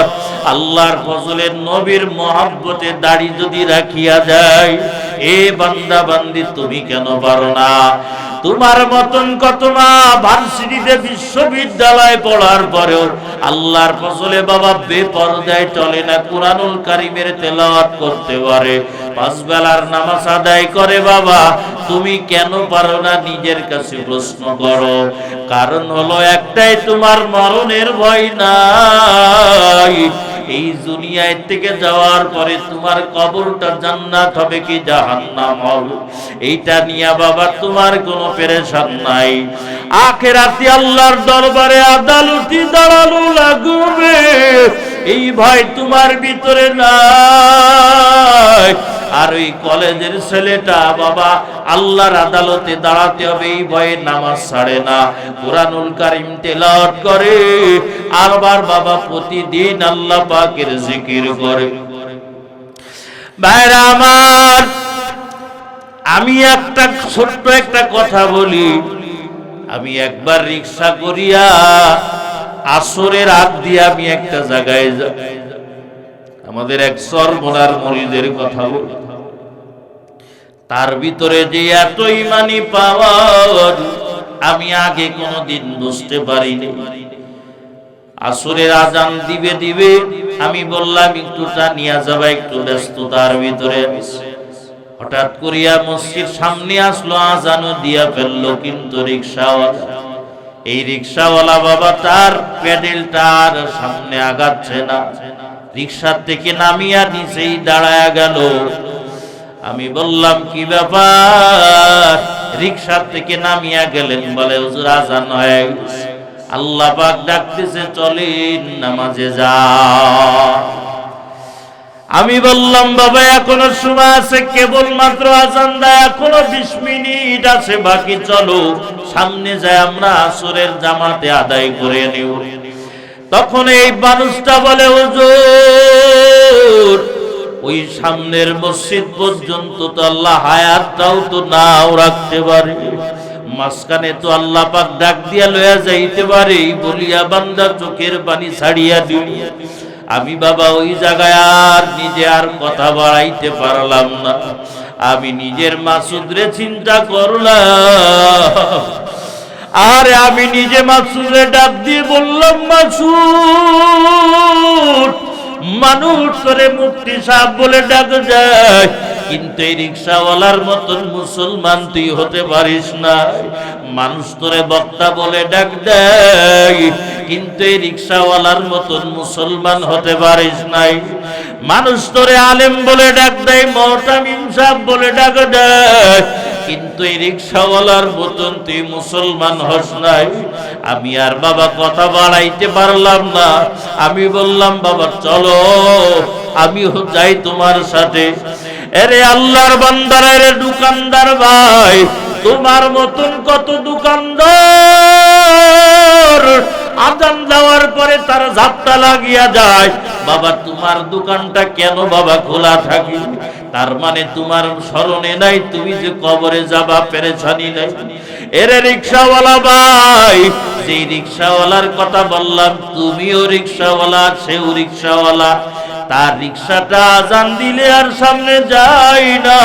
Speaker 1: আল্লাহর ফজলের নবীর মহব্বতে দাড়ি যদি রাখিয়া যায়, এ বান্দা বান্দি তুমি কেন পারো না? তোমার মতন কত মা ভার্সিটিতে বিশ্ববিদ্যালয়ে পড়ার পরেও আল্লাহর ফজলে বাবা বেপরদায় চলে না, কুরআনুল কারীমের তেলাওয়াত করতে পারে, 5 বেলার নামাজ আদায় করে, বাবা তুমি কেন পারো না? নিজের কাছে প্রশ্ন করো। কারণ হলো একটাই, তোমার মরণের ভয় নাই। এই দুনিয়ায় থেকে যাওয়ার পরে তোমার কবরটা জান্নাত হবে কি জাহান্নাম হবে, এইটা নিয়ে বাবা তোমার কোনো পেরেশান নাই। আখিরাতে আল্লাহর দরবারে আদালতি দাঁড়ানো লাগবে, এই ভয় তোমার ভিতরে নাই। আর ওই কলেজের ছেলেটা বাবা আল্লাহর আদালতে দাঁড়াতে হবে এই ভয়ে নামাজ ছাড়ে না, কুরআনুল কারীম তেলাওয়াত করে, আরবার বাবা প্রতিদিন আল্লাহ পাকের জিকির করে। ভাইরা আমার, আমি একটা ছোট্ট একটা কথা বলি। আমি একবার রিকশা করিয়া আসরের আগ দিয়ে আমি একটা জায়গায় যাই, আমাদের এক সরমনার মুরিদের কথা বলি। তার ভিতরে যে এত ইমানি পাওয়ার আমি আগে কোনোদিন বুঝতে পারিনি। আসরের আজান দিবে দিবে আমি বললাম একটু নিয়ে যাবা, একটু ব্যস্ততার ভিতরে। হঠাৎ করিয়া মসজিদ সামনে আসলো, আজানও দিয়া ফেললো, কিন্তু রিকশাওয়ালা, এই রিকশাওয়ালা বাবা তার প্যাডেলটা আর সামনে আগাচ্ছে না, রিকশার থেকে নামিয়া নিচেই দাঁড়ায়া গেল। আমি বললাম কি ব্যাপার, রিকশার থেকে নামিয়া গেলেন? বলে হুজুর আজান হয়ে গেছে, আল্লাহ পাক ডাকতেছে চলেন নামাজে যাও। আমি বললাম বাবা এখনো সময় আছে, কেবল মাত্র আজান দেয়, এখনো 20 মিনিট আছে বাকি, চলো সামনে যাই আমরা আসরের জামাতে আদায় করে নিব। তখন এই মানুষটা বলে হুজুর ওই সামনের মসজিদ পর্যন্ত তো আল্লাহ হায়াতটাও তো নাও রাখতে পারে, মাঝখানে তো আল্লাহ পাক ডাক দিয়া লইয়া যাইতে পারে, বলিয়া বান্দা চোখের পানি ছাড়িয়া দিল। আমি বাবা ওই জায়গায় আর নিজে আর কথা বাড়াইতে পারলাম না। আমি নিজের মাসুদরে চিন্তা করলাম, আর আমি নিজে মাসুদরে ডাক দিয়ে বললাম মাসুদ, মানুষ তোরে মুফতি সাহেব বলে ডাক যায়, কিন্তু এই রিকশাওয়ালার মতন মুসলমান তুই হতে পারিস না। মানুষ তোরে বক্তা বলে ডাক দেয়, কিন্তু এই রিকশাওয়ালার মতন মুসলমান হতে পারিস নাই। মানুষ তোরে আলেম বলে ডাক দেয়, মুহতামিম সাহেব বলে ডাক দেয়, কিন্তু এই রিকশাওয়ালার মতন তুই মুসলমান হস নাই। আমি আর বাবা কথা বাড়াইতে পারলাম না। আমি বললাম বাবা চলো আমিও যাই তোমার সাথে। এরে আল্লাহর বান্দারা, এরে দোকানদার ভাই, তোমার মতন কত দোকানদার আজান দেওয়ার পরে তার ঝাপটা লাগিয়া যায়। বাবা তোমার দোকানটা কেন বাবা খোলা থাকে? তার মানে তোমার স্মরণে নাই তুমি যে কবরে যাবা, পেরেছানি নাই। এরে রিকশাওয়ালা ভাই, যে রিকশাওয়ালার কথা বললাম, তুমিও রিকশাওয়ালা, সেও রিকশাওয়ালা। তার রিকশাটা আজান দিলে আর সামনে যায় না,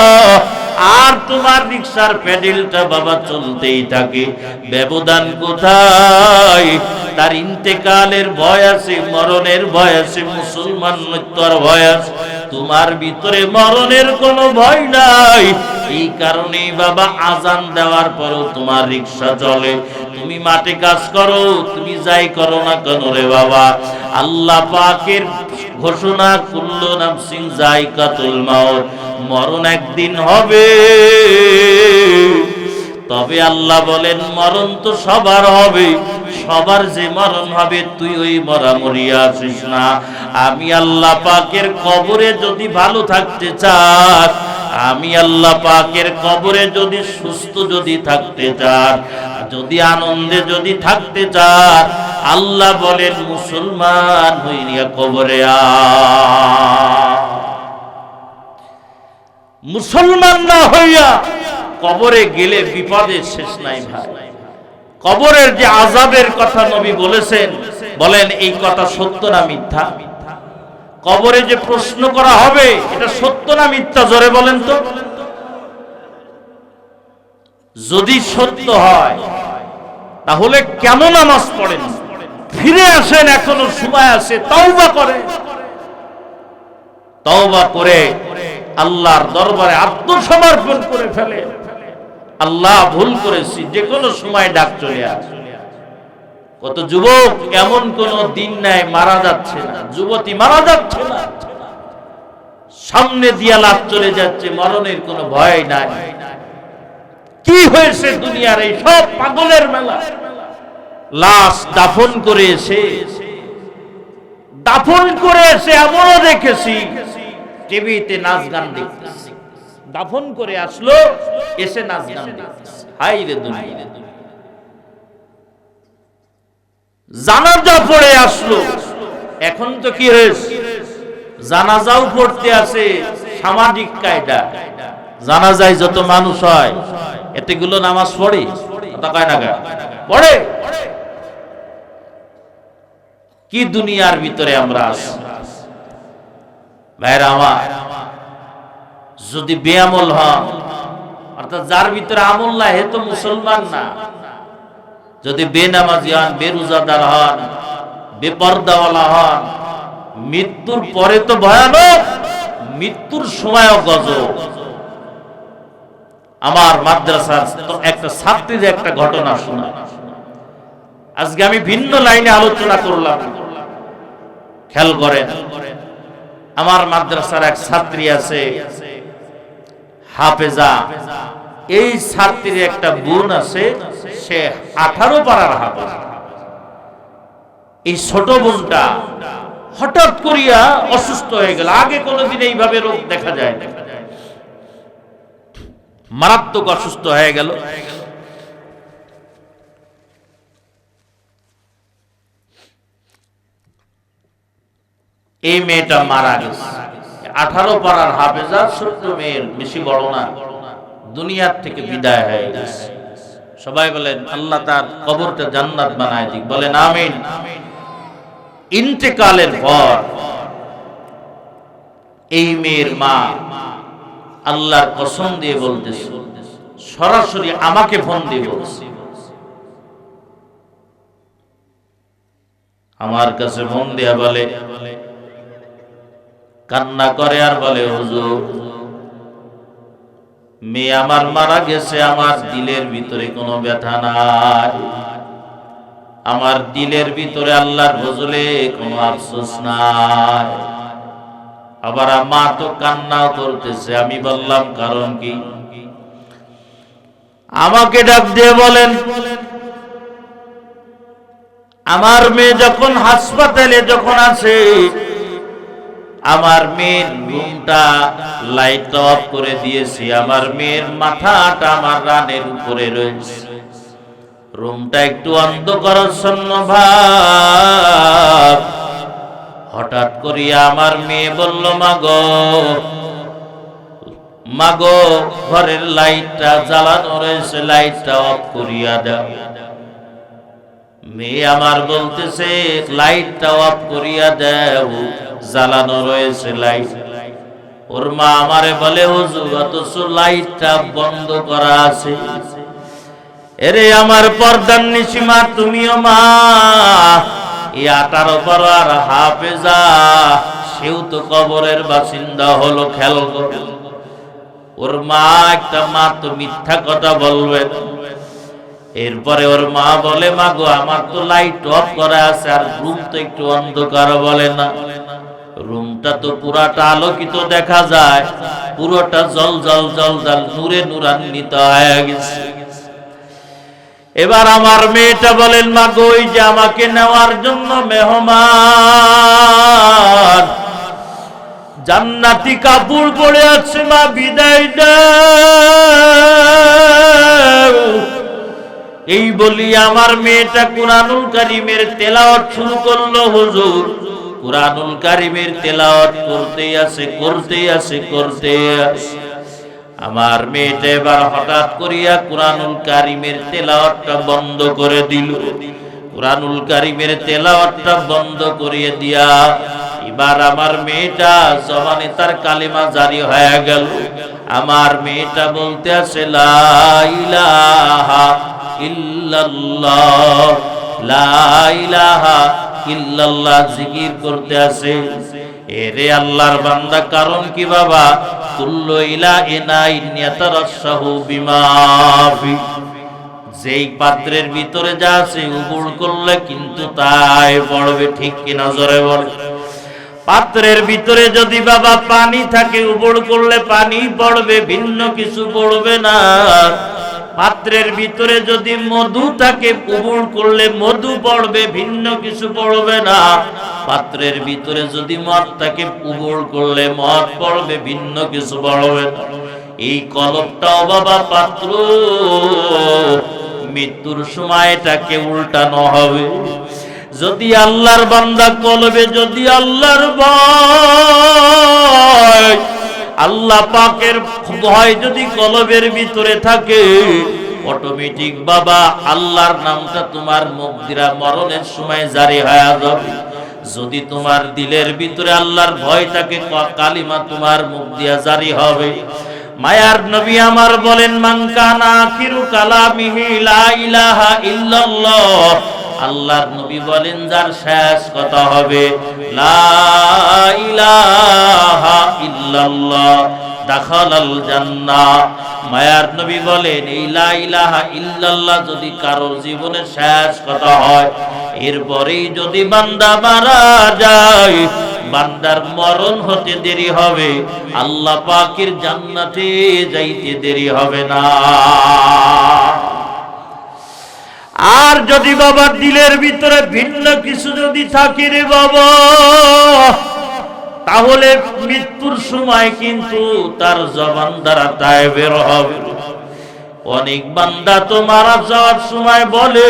Speaker 1: আর তোমার রিকশার প্যাডেলটা বাবা চলতেই থাকে। ব্যবধান কোথায়? তার ইন্তেকালের ভয় আছে, মরণের ভয় আছে, মুসলমান মৃত্যুর ভয় আছে। তোমার ভিতরে মরণের কোনো ভয় নাই। এই কারণেই বাবা আজান দেওয়ার পরও তোমার রিকশা চলে। তুমি মাঠে কাজ করো, তুমি যাই করো না কেন রে বাবা, আল্লাহ পাকের ঘোষণা, কুল্লু নাফসিন যায়কাতুল মাউত, মরণ একদিন হবে। তবে আল্লাহ বলেন মরণ তো সবার হবে, সবার যে মরণ হবে তুই ওই মরা মরিয়া আসিস না। আমি আল্লাহ পাকের কবরে যদি ভালো থাকতে চাস, আমি আল্লাহ পাকের কবরে যদি সুস্থ যদি থাকতে চাস, যদি আনন্দে যদি থাকতে চাস, আল্লাহ বলেন মুসলমান হইয়া কবরে আ। মুসলমান না হইয়া কবরে গেলে বিপদের শেষ নাই ভাই। কবরের যে আযাবের কথা নবী বলেছেন, বলেন এই কথা সত্য না মিথ্যা? কবরে যে প্রশ্ন করা হবে এটা সত্য না মিথ্যা? জোরে বলেন তো। যদি সত্য হয় তাহলে কেন নামাজ পড়েন? ফিরে আসেন, এখনো সময় আছে, তওবা করেন। তওবা করে আল্লাহর দরবারে আত্মসমর্পণ করে ফেলে, আল্লাহ ভুল করেছি, যে কোনো সময় ডাক চলে আসে। কত যুবক এমন কোন দিন নাই মারা যাচ্ছে না, যুবতী মারা যাচ্ছে না, সামনে দিয়া লাভ চলে যাচ্ছে, মরণের কোনো ভয় নাই। কি হয়েছে দুনিয়ার এই সব পাগলের মেলা? লাশ দাফন করে এসে দাফন করে এসে এমনও দেখেছি টিভিতে নাচ গান দেখতেছি, দাফন করে আসলো এসে নাচ গান দেখতেছি। হাই রে দুনিয়া। জানাজা পড়ে আসলো, এখন তো কি হয়েছে, জানাজাও পড়তে আছে সামাজিক কায়দা। জানাজায় যত মানুষ হয় এতগুলো নামাজ পড়ে পড়ে। কি দুনিয়ার ভিতরে আমরা আছি ভাইরা আমার। যদি বেআমল হন, অর্থাৎ যার ভিতরে আমল নাই, হে তো মুসলমান না। যদি বেনামাজি হন, বেরোজাদার হন, বেপর্দাওয়ালা হন, মৃত্যুর পরে তো ভয়ানক, মৃত্যুর সময়ও গজব। আমার মাদ্রাসার একটা ছাত্রীর একটা ঘটনা শোনা। আজকে আমি ভিন্ন লাইনে আলোচনা করলাম, খেয়াল করেন। আমার মাদ্রাসার এক ছাত্রী আছে হাফেজা, এই ছাত্রীর একটা বোন আছে, সে 18 পারার হাফেজা। এই ছোট বোনটা হঠাৎ করিয়া অসুস্থ হয়ে গেল। আগে কোনোদিন এইভাবে রোগ দেখা যায় না, মারাত্মক অসুস্থ হয়ে গেল। এই মেয়েটা মারা গেছে। 18 পারার হাফেজা, ছোট্ট মেয়ের, বেশি বড় না, দুনিয়ার থেকে বিদায় হয়ে গেছে। সবাই বলেন আল্লাহ তার কবরটা জান্নাত বানায় দিক, বলেন আমিন। ইন্তেকালের পর এই মেয়ের মা আল্লাহর কসম দিয়ে বলতেছে, সরাসরি আমাকে ফোন দিয়ে বলছে, আমার কাছে ফোন দিয়া বলে, কান্না করে আর বলে, হুজুর মেয়ে আমার মারা গেছে, আমার দিলের ভিতরে কোনো ব্যথা নাই, আমার দিলের ভিতরে আল্লাহর ফজলে কোনো আফসোস নাই। আবার মা তো কান্নাও করতেছে। আমি বললাম কারণ কি? আমাকে ডাক দিয়ে বলেন, আমার মেয়ে যখন হাসপাতালে যখন আছে, আমার মেয়ের রুমটা লাইট অফ করে দিয়েছি, আমার মেয়ের মাথাটা আমার রানের উপরে রয়েছে, রুমটা একটু অন্ধকারাচ্ছন্ন ভাব। হঠাৎ করিয়া আমার মেয়ে বলল, মাগো ঘরের লাইটটা জ্বালানো রয়েছে, লাইটটা অফ করিয়া দাও। মেয়ে আমার বলতেছে, লাইটটা অফ করিয়া দাও, জ্বালানো রয়েছে লাইট। ওর মা আমারে বলে, হুজুর অথচ লাইটটা বন্ধ করা আছে। এরে আমার পর্দার নিশিমা, তুমিও মা, 18 পারার হাফেজা, সেও তো কবরের বাসিন্দা হলো। খেয়াল করো, ওর মা একটা মা তো মিথ্যা কথা বলবে। এরপরে ওর মা বলে, মা গো আমার তো লাইট অফ করা আছে, আর রুম তো একটু অন্ধকার, বলে না রুমটা তো পুরাটা আলোকিত দেখা যায়, পুরোটা জল জল জল জল নূরে নূরান্বিত হয়ে গেছে। এবার আমার মেয়েটা বলেন, মা গো ওই যে আমাকে নেওয়ার জন্য মেহমান জান্নাতি কাপড় পরে আছে, মা বিদায় দাও। এই বলি আমার মেয়েটা কুরআনুল কারীমের তেলাওয়াত শুরু করলো। হুজুর কুরআনুল কারীমের তেলাওয়াত করতেই আছে। আমার মেয়েটা এবার হঠাৎ করিয়া কুরআনুল কারীমের তেলাওয়াতটা বন্ধ করে দিল। কুরআনুল কারীমের তেলাওয়াতটা বন্ধ করিয়ে দিয়া এবার আমার মেয়েটা জবানে তার কালিমা জারি হয়ে গেল। আমার মেয়েটা বলতে আছে, লা ইলাহা ইল্লাল্লাহ, লা ইলাহা ইল্লাল্লাহ জিকির করতে আছে। এরে আল্লাহর বান্দা, কারণ কি বাবা? কুল্লু ইলাইন ইয়াতারাশাহু বিমা ফি, যেই পাত্রের ভিতরে যা আছে উবুড় করলে কিন্তু তাই পড়বে। ঠিক কিনা জোরে বল। পাত্রের ভিতরে যদি বাবা পানি থাকে, উবুড় করলে পানি পড়বে, ভিন্ন কিছু পড়বে না। পাত্রের ভিতরে যদি মধু থাকে কবুল করলে মধু পড়বে, ভিন্ন কিছু পড়বে না। পাত্রের ভিতরে যদি মদ থাকে কবুল করলে মদ পড়বে, ভিন্ন কিছু পড়বে না। এই কলবটাও বাবা পাত্র, মৃত্যুর সময় এটাকে উল্টানো হবে। যদি আল্লাহর বান্দা কলবে যদি আল্লাহর ভয়, আল্লাহ পাকের ভয় যদি কলবের ভিতরে থাকে, অটোমেটিক বাবা আল্লাহর নামটা তোমার মুখ দিয়া মরণের সময় জারি হয়ে যাবে। যদি তোমার দিলের ভিতরে আল্লাহর ভয় থাকে, কালিমা তোমার মুখ দিয়া জারি হবে। মায়ার নবী আমার বলেন, মান কানা আখিরু কালামিহি লা ইলাহা ইল্লাল্লাহ, আল্লাহর নবী বলেন যার শেষ কথা হবে লা ইলাহা ইল্লাল্লাহ দাখালাল জান্নাহ। মায়ার নবী বলেন এই লা ইলাহা ইল্লাল্লাহ যদি কারোর জীবনের শেষ কথা হয়, এরপরেই যদি বান্দা মারা যায়, বান্দার মরণ হতে দেরি হবে, আল্লাহ পাকের জান্নাতে যাইতে দেরি হবে না। আর যদি বাবা দিলের ভিতরে ভিন্ন কিছু যদি থাকে রে বাবা, তাহলে মৃত্যুর সময় কিন্তু তার জবান দ্বারা তাই বের হবে। অনেক বান্দা তো মারা যাওয়ার সময় বলে,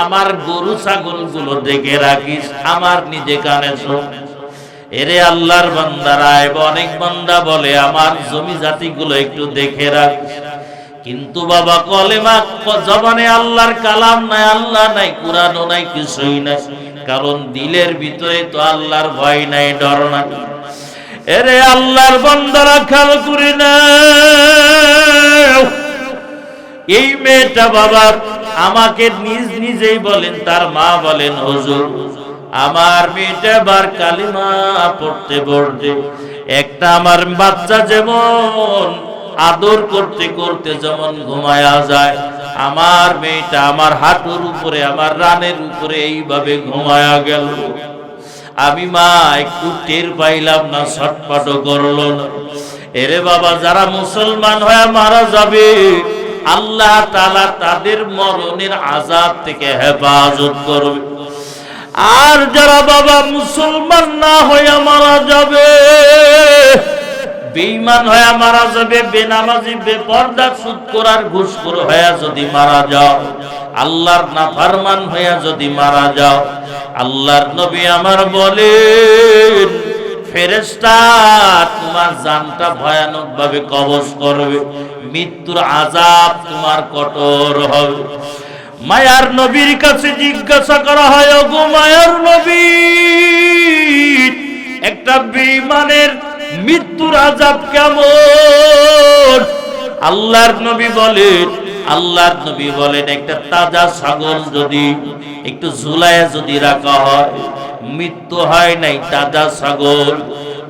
Speaker 1: আমার গরু ছাগল গুলো দেখে রাখিস, আমার নিজে কানে শোন। এরে আল্লাহর বান্দারা, অনেক বান্দা বলে আমার জমি জাতি গুলো একটু দেখে রাখিস। কিন্তু বাবা কলেমা জবানে আল্লাহর কালাম নাই, আল্লাহ নাই, কুরআনও নাই, কিছুই নাই। কারণ দিলের ভিতরে তো আল্লাহর ভয় নাই, ডর নাই। এরে আল্লাহর বান্দারা খেয়াল করে না, এই মেয়েটা বাবা আমাকে নিজেই বলেন, তার মা বলেন, হুজুর আমার মেয়েটা বার কালিমা পড়তে পড়তে একটা আমার বাচ্চা যেমন আদর করতে করতে যেমন ঘুমায়া যায়, আমার মেয়েটা আমার হাঁটুর উপরে, আমার রানের উপরে এইভাবে ঘুমায়া গেল। আমি মা একটু টের পাইলাম না, ছটফটও করলো না। এরে বাবা, যারা মুসলমান হয়ে মারা যাবে, আল্লাহ তাআলা তাদের মরণের আযাব থেকে হেফাজত করবে। আর যারা বাবা মুসলমান না হয়ে মারা যাবে, বেঈমান হয়ে মারা যাবে, বেনামাজি, বেপরদা, সুদখোর আর ঘুষখোর হয়ে যদি মারা যাও, আল্লাহর নাফরমান হয়ে যদি মারা যাও, আল্লাহর নবী আমার বলেন ফেরেশতা তোমার জানটা ভয়ানক ভাবে কবজ করবে, মৃত্যুর আযাব তোমার কঠোর হবে। মায়ার নবীর কাছে জিজ্ঞাসা করা হয়, ওগো মায়ার নবী, একটা বেঈমানের মৃত্যুর আযাব কেমন? আল্লাহর নবী বলেন একটা তাজা ছাগল যদি একটু ঝুলায় যদি রাখা হয়, মৃত্যু হয় নাই, তাজা ছাগল,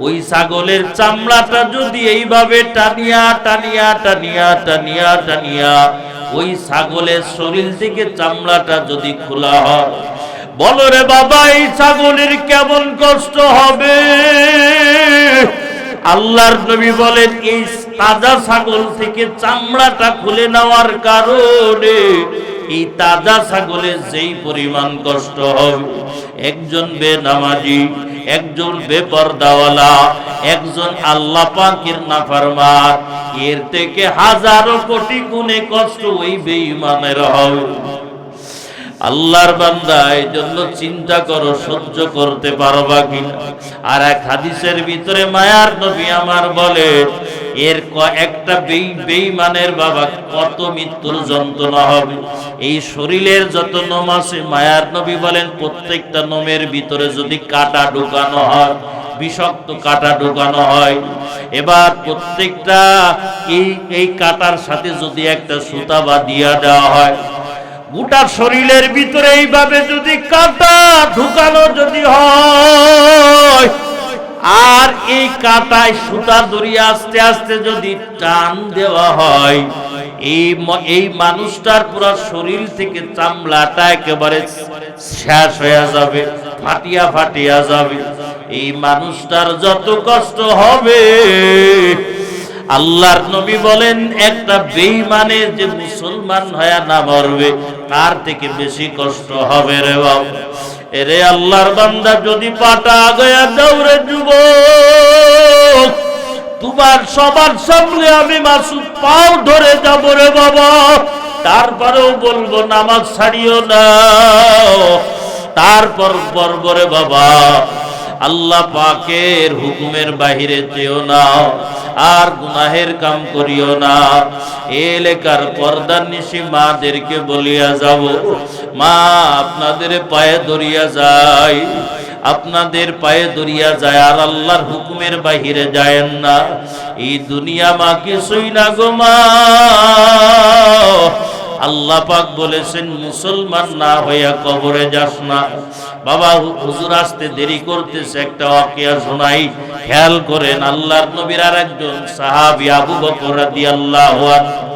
Speaker 1: ওই ছাগলের চামড়াটা যদি এইভাবে টানিয়া টানিয়া টানিয়া টানিয়া টানিয়া ওই ছাগলের শরীর থেকে চামড়াটা যদি খোলা হয়, বলো রে বাবা এই ছাগলের কেমন কষ্ট হবে? আল্লাহর নবী বলেন এই তাজা ছাগল থেকে চামড়াটা খুলে নেওয়ার কারণে এই তাজা ছাগলের যেই পরিমাণ কষ্ট হবে, একজন বেনামাজি, একজন বেপরদাওয়ালা, একজন আল্লাহ পাকের নাফরমান, এর থেকে হাজারো কোটি গুণে কষ্ট ওই বেঈমানের হবে। আল্লাহর বান্দা, এই জন্য চিন্তা করো সহ্য করতে পারবা কিনা। আর এক হাদিসের ভিতরে মায়ার নবী আমার বলে এর একটা বেঈমানের বাবা কত মৃত্যুর যন্ত্রণা হবে। এই শরীরের যত নোম আছে, মায়ার নবী বলেন প্রত্যেকটা নোমের ভিতরে যদি কাঁটা ঢুকানো হয়, বিষাক্ত কাঁটা ঢুকানো হয়, এবার প্রত্যেকটা এই কাঁটার সাথে যদি একটা সুতা বাঁধিয়া দেওয়া হয়, গোটা শরীরের ভিতরে এইভাবে যদি কাঁটা ঢুকানো যদি হয়, আর এই কাঁটায় সুতা দড়িয়ে আস্তে আস্তে যদি টান দেওয়া হয়, এই মানুষটার পুরো শরীর থেকে চামড়াটা একেবারে শেষ হয়ে যাবে, ফাটিয়া ফাটিয়া যাবে। এই মানুষটার যত কষ্ট হবে, আল্লাহর নবী বলেন একটা বেঈমানে যে মুসলমান হয়ে না মরবে তার থেকে বেশি কষ্ট হবে রে বাবা। এরে আল্লাহর বান্দা যদি পাটা আগায়া দৌড়ে যুবক, তোমার সবার সামনে আমি মাসুদ পাও ধরে যাব রে বাবা, তারপরেও বলবো নামাজ ছাড়িও না। তারপর বরবরে বাবা আল্লাহ পাকের হুকুমের বাহিরে যেও না, আর গুনাহের কাম করিও না। এলাকার পর্দার নিশি মাদেরকে বলিয়া যাব, মা আপনাদের পায়ে ধরিয়া যায়, আপনাদের পায়ে ধরিয়া যায়, আর আল্লাহর হুকুমের বাহিরে যায়েন না। এই দুনিয়া মা কিছুই না গো মা। আল্লাহ পাক বলেছেন মুসলমান না হইয়া কবরে যাস না। বাবা হুজুর আসতে দেরি করতেছে, একটা ওয়াকিয়া শোনাই, খেয়াল করেন। আল্লাহর নবীর আরেকজন সাহাবী আবু বকর রাদিয়াল্লাহু আনহু